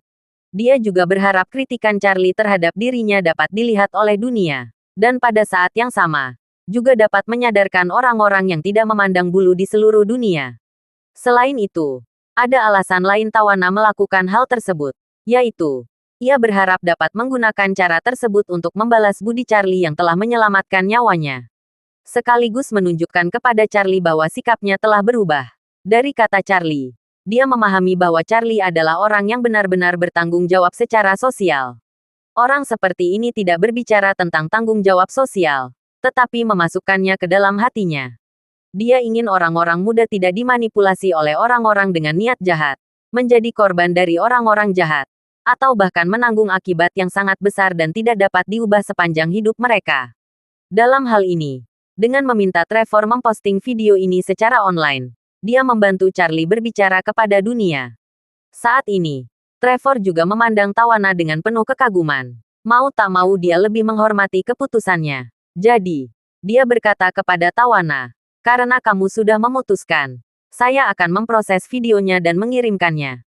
Dia juga berharap kritikan Charlie terhadap dirinya dapat dilihat oleh dunia. Dan pada saat yang sama, juga dapat menyadarkan orang-orang yang tidak memandang bulu di seluruh dunia. Selain itu, ada alasan lain Tawana melakukan hal tersebut, yaitu, ia berharap dapat menggunakan cara tersebut untuk membalas budi Charlie yang telah menyelamatkan nyawanya. Sekaligus menunjukkan kepada Charlie bahwa sikapnya telah berubah. Dari kata Charlie, dia memahami bahwa Charlie adalah orang yang benar-benar bertanggung jawab secara sosial. Orang seperti ini tidak berbicara tentang tanggung jawab sosial, tetapi memasukkannya ke dalam hatinya. Dia ingin orang-orang muda tidak dimanipulasi oleh orang-orang dengan niat jahat, menjadi korban dari orang-orang jahat, atau bahkan menanggung akibat yang sangat besar dan tidak dapat diubah sepanjang hidup mereka. Dalam hal ini, dengan meminta Trevor memposting video ini secara online, dia membantu Charlie berbicara kepada dunia. Saat ini, Trevor juga memandang Tawana dengan penuh kekaguman. Mau tak mau dia lebih menghormati keputusannya. Jadi, dia berkata kepada Tawana, karena kamu sudah memutuskan, saya akan memproses videonya dan mengirimkannya.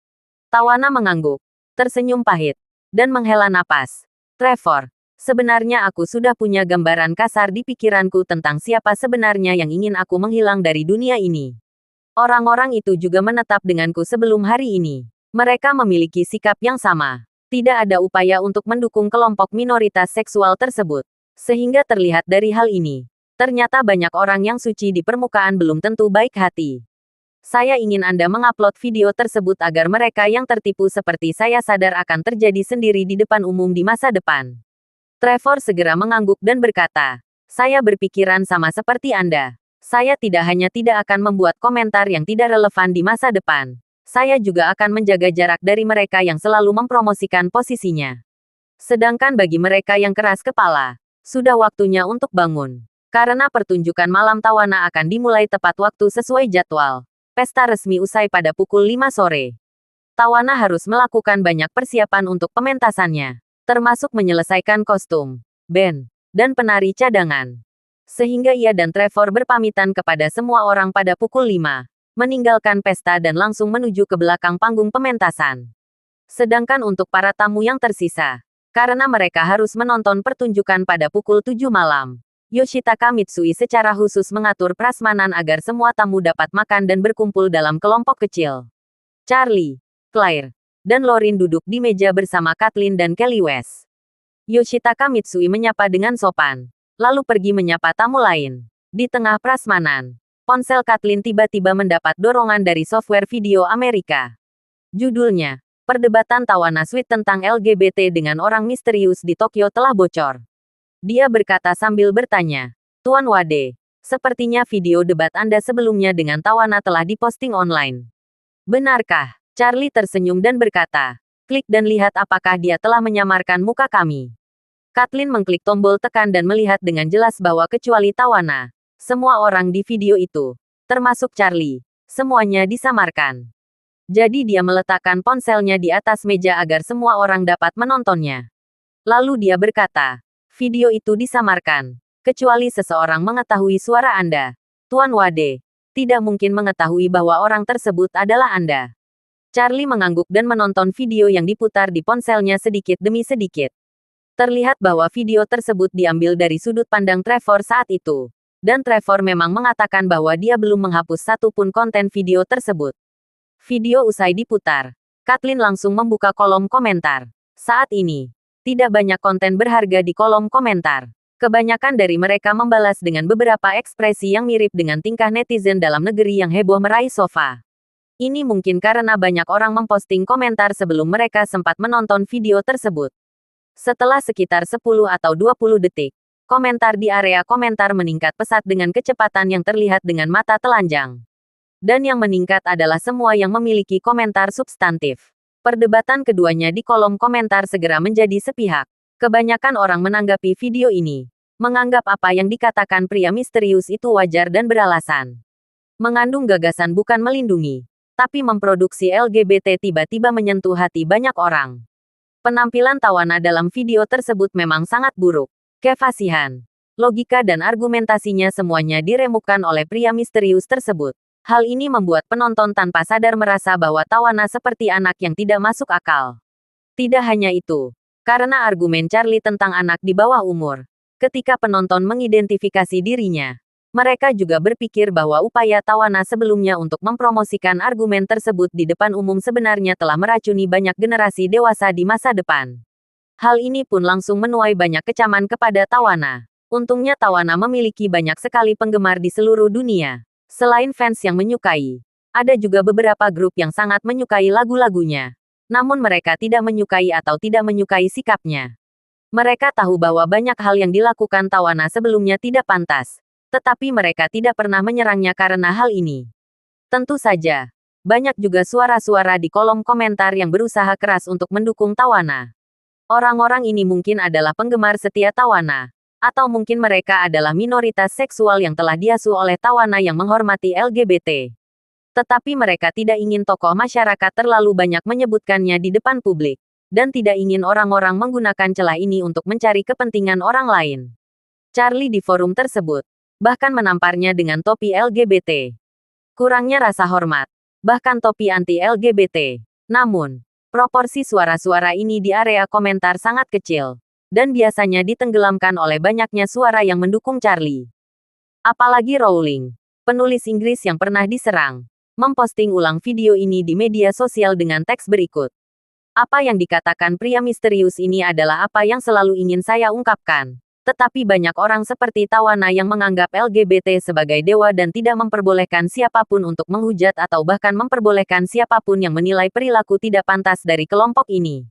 Tawana mengangguk, tersenyum pahit, dan menghela napas. Trevor, sebenarnya aku sudah punya gambaran kasar di pikiranku tentang siapa sebenarnya yang ingin aku menghilang dari dunia ini. Orang-orang itu juga menetap denganku sebelum hari ini. Mereka memiliki sikap yang sama. Tidak ada upaya untuk mendukung kelompok minoritas seksual tersebut. Sehingga terlihat dari hal ini, ternyata banyak orang yang suci di permukaan belum tentu baik hati. Saya ingin Anda mengupload video tersebut agar mereka yang tertipu seperti saya sadar akan terjadi sendiri di depan umum di masa depan. Trevor segera mengangguk dan berkata, saya berpikiran sama seperti Anda. Saya tidak hanya tidak akan membuat komentar yang tidak relevan di masa depan. Saya juga akan menjaga jarak dari mereka yang selalu mempromosikan posisinya. Sedangkan bagi mereka yang keras kepala, sudah waktunya untuk bangun. Karena pertunjukan malam Tawana akan dimulai tepat waktu sesuai jadwal. Pesta resmi usai pada pukul 5 sore. Tawana harus melakukan banyak persiapan untuk pementasannya, termasuk menyelesaikan kostum, band, dan penari cadangan. Sehingga ia dan Trevor berpamitan kepada semua orang pada pukul 5. meninggalkan pesta dan langsung menuju ke belakang panggung pementasan. Sedangkan untuk para tamu yang tersisa, karena mereka harus menonton pertunjukan pada pukul 7 malam, Yoshitaka Mitsui secara khusus mengatur prasmanan agar semua tamu dapat makan dan berkumpul dalam kelompok kecil. Charlie, Claire, dan Lauren duduk di meja bersama Kathleen dan Kelly West. Yoshitaka Mitsui menyapa dengan sopan, lalu pergi menyapa tamu lain. Di tengah prasmanan, ponsel Kathleen tiba-tiba mendapat dorongan dari software video Amerika. Judulnya, Perdebatan Tawana Suite tentang LGBT dengan orang misterius di Tokyo telah bocor. Dia berkata sambil bertanya, Tuan Wade, sepertinya video debat Anda sebelumnya dengan Tawana telah diposting online. Benarkah? Charlie tersenyum dan berkata, klik dan lihat apakah dia telah menyamarkan muka kami. Kathleen mengklik tombol tekan dan melihat dengan jelas bahwa kecuali Tawana, semua orang di video itu, termasuk Charlie, semuanya disamarkan. Jadi dia meletakkan ponselnya di atas meja agar semua orang dapat menontonnya. Lalu dia berkata, video itu disamarkan, kecuali seseorang mengetahui suara Anda. Tuan Wade, tidak mungkin mengetahui bahwa orang tersebut adalah Anda. Charlie mengangguk dan menonton video yang diputar di ponselnya sedikit demi sedikit. Terlihat bahwa video tersebut diambil dari sudut pandang Trevor saat itu. Dan Trevor memang mengatakan bahwa dia belum menghapus satupun konten video tersebut. Video usai diputar, Kathleen langsung membuka kolom komentar. Saat ini, tidak banyak konten berharga di kolom komentar. Kebanyakan dari mereka membalas dengan beberapa ekspresi yang mirip dengan tingkah netizen dalam negeri yang heboh meraih sofa. Ini mungkin karena banyak orang memposting komentar sebelum mereka sempat menonton video tersebut. Setelah sekitar 10 atau 20 detik, komentar di area komentar meningkat pesat dengan kecepatan yang terlihat dengan mata telanjang. Dan yang meningkat adalah semua yang memiliki komentar substantif. Perdebatan keduanya di kolom komentar segera menjadi sepihak. Kebanyakan orang menanggapi video ini, menganggap apa yang dikatakan pria misterius itu wajar dan beralasan. Mengandung gagasan bukan melindungi, tapi memproduksi LGBT tiba-tiba menyentuh hati banyak orang. Penampilan Tawana dalam video tersebut memang sangat buruk. Kefasihan, logika dan argumentasinya semuanya diremukkan oleh pria misterius tersebut. Hal ini membuat penonton tanpa sadar merasa bahwa Tawana seperti anak yang tidak masuk akal. Tidak hanya itu, karena argumen Charlie tentang anak di bawah umur. Ketika penonton mengidentifikasi dirinya, mereka juga berpikir bahwa upaya Tawana sebelumnya untuk mempromosikan argumen tersebut di depan umum sebenarnya telah meracuni banyak generasi dewasa di masa depan. Hal ini pun langsung menuai banyak kecaman kepada Tawana. Untungnya Tawana memiliki banyak sekali penggemar di seluruh dunia. Selain fans yang menyukai, ada juga beberapa grup yang sangat menyukai lagu-lagunya. Namun mereka tidak menyukai atau tidak menyukai sikapnya. Mereka tahu bahwa banyak hal yang dilakukan Tawana sebelumnya tidak pantas. Tetapi mereka tidak pernah menyerangnya karena hal ini. Tentu saja, banyak juga suara-suara di kolom komentar yang berusaha keras untuk mendukung Tawana. Orang-orang ini mungkin adalah penggemar setia Tawana. Atau mungkin mereka adalah minoritas seksual yang telah diasuh oleh Tawana yang menghormati LGBT. Tetapi mereka tidak ingin tokoh masyarakat terlalu banyak menyebutkannya di depan publik. Dan tidak ingin orang-orang menggunakan celah ini untuk mencari kepentingan orang lain. Charlie di forum tersebut, bahkan menamparnya dengan topi LGBT. Kurangnya rasa hormat, bahkan topi anti-LGBT. Namun, proporsi suara-suara ini di area komentar sangat kecil. Dan biasanya ditenggelamkan oleh banyaknya suara yang mendukung Charlie. Apalagi Rowling, penulis Inggris yang pernah diserang, memposting ulang video ini di media sosial dengan teks berikut. Apa yang dikatakan pria misterius ini adalah apa yang selalu ingin saya ungkapkan. Tetapi banyak orang seperti Tawana yang menganggap LGBT sebagai dewa dan tidak memperbolehkan siapapun untuk menghujat atau bahkan memperbolehkan siapapun yang menilai perilaku tidak pantas dari kelompok ini.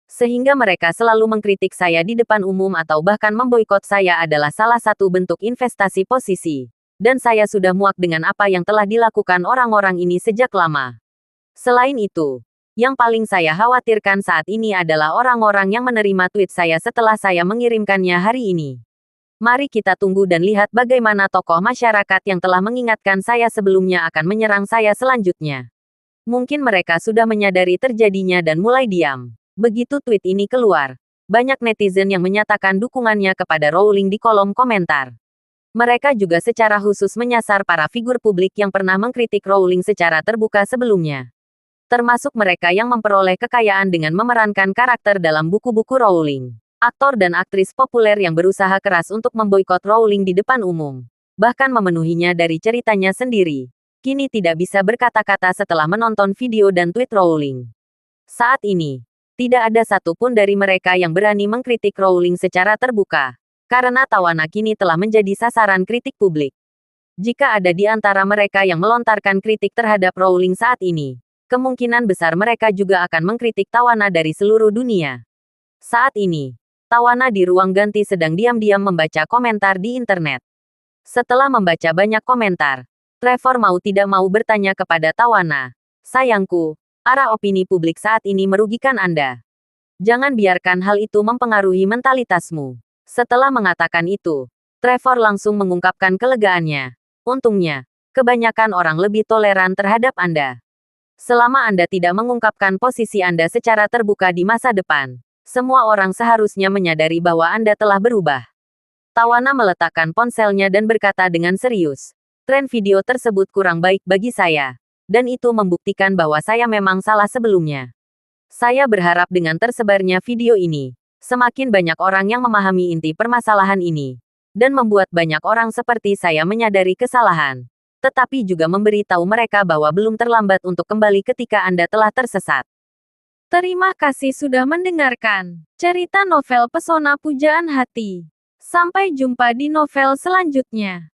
Sehingga mereka selalu mengkritik saya di depan umum atau bahkan memboikot saya adalah salah satu bentuk investasi posisi. Dan saya sudah muak dengan apa yang telah dilakukan orang-orang ini sejak lama. Selain itu, yang paling saya khawatirkan saat ini adalah orang-orang yang menerima tweet saya setelah saya mengirimkannya hari ini. Mari kita tunggu dan lihat bagaimana tokoh masyarakat yang telah mengingatkan saya sebelumnya akan menyerang saya selanjutnya. Mungkin mereka sudah menyadari terjadinya dan mulai diam. Begitu tweet ini keluar, banyak netizen yang menyatakan dukungannya kepada Rowling di kolom komentar. Mereka juga secara khusus menyasar para figur publik yang pernah mengkritik Rowling secara terbuka sebelumnya. Termasuk mereka yang memperoleh kekayaan dengan memerankan karakter dalam buku-buku Rowling. Aktor dan aktris populer yang berusaha keras untuk memboikot Rowling di depan umum. Bahkan memenuhinya dari ceritanya sendiri. Kini tidak bisa berkata-kata setelah menonton video dan tweet Rowling. Saat ini, tidak ada satupun dari mereka yang berani mengkritik Rowling secara terbuka. Karena Tawana kini telah menjadi sasaran kritik publik. Jika ada di antara mereka yang melontarkan kritik terhadap Rowling saat ini, kemungkinan besar mereka juga akan mengkritik Tawana dari seluruh dunia. Saat ini, Tawana di ruang ganti sedang diam-diam membaca komentar di internet. Setelah membaca banyak komentar, Trevor mau tidak mau bertanya kepada Tawana, "Sayangku, arah opini publik saat ini merugikan Anda. Jangan biarkan hal itu mempengaruhi mentalitasmu." Setelah mengatakan itu, Trevor langsung mengungkapkan kelegaannya. "Untungnya, kebanyakan orang lebih toleran terhadap Anda. Selama Anda tidak mengungkapkan posisi Anda secara terbuka di masa depan, semua orang seharusnya menyadari bahwa Anda telah berubah." Tawana meletakkan ponselnya dan berkata dengan serius, "Tren video tersebut kurang baik bagi saya. Dan itu membuktikan bahwa saya memang salah sebelumnya. Saya berharap dengan tersebarnya video ini, semakin banyak orang yang memahami inti permasalahan ini. Dan membuat banyak orang seperti saya menyadari kesalahan. Tetapi juga memberi tahu mereka bahwa belum terlambat untuk kembali ketika Anda telah tersesat." Terima kasih sudah mendengarkan cerita novel Pesona Pujaan Hati. Sampai jumpa di novel selanjutnya.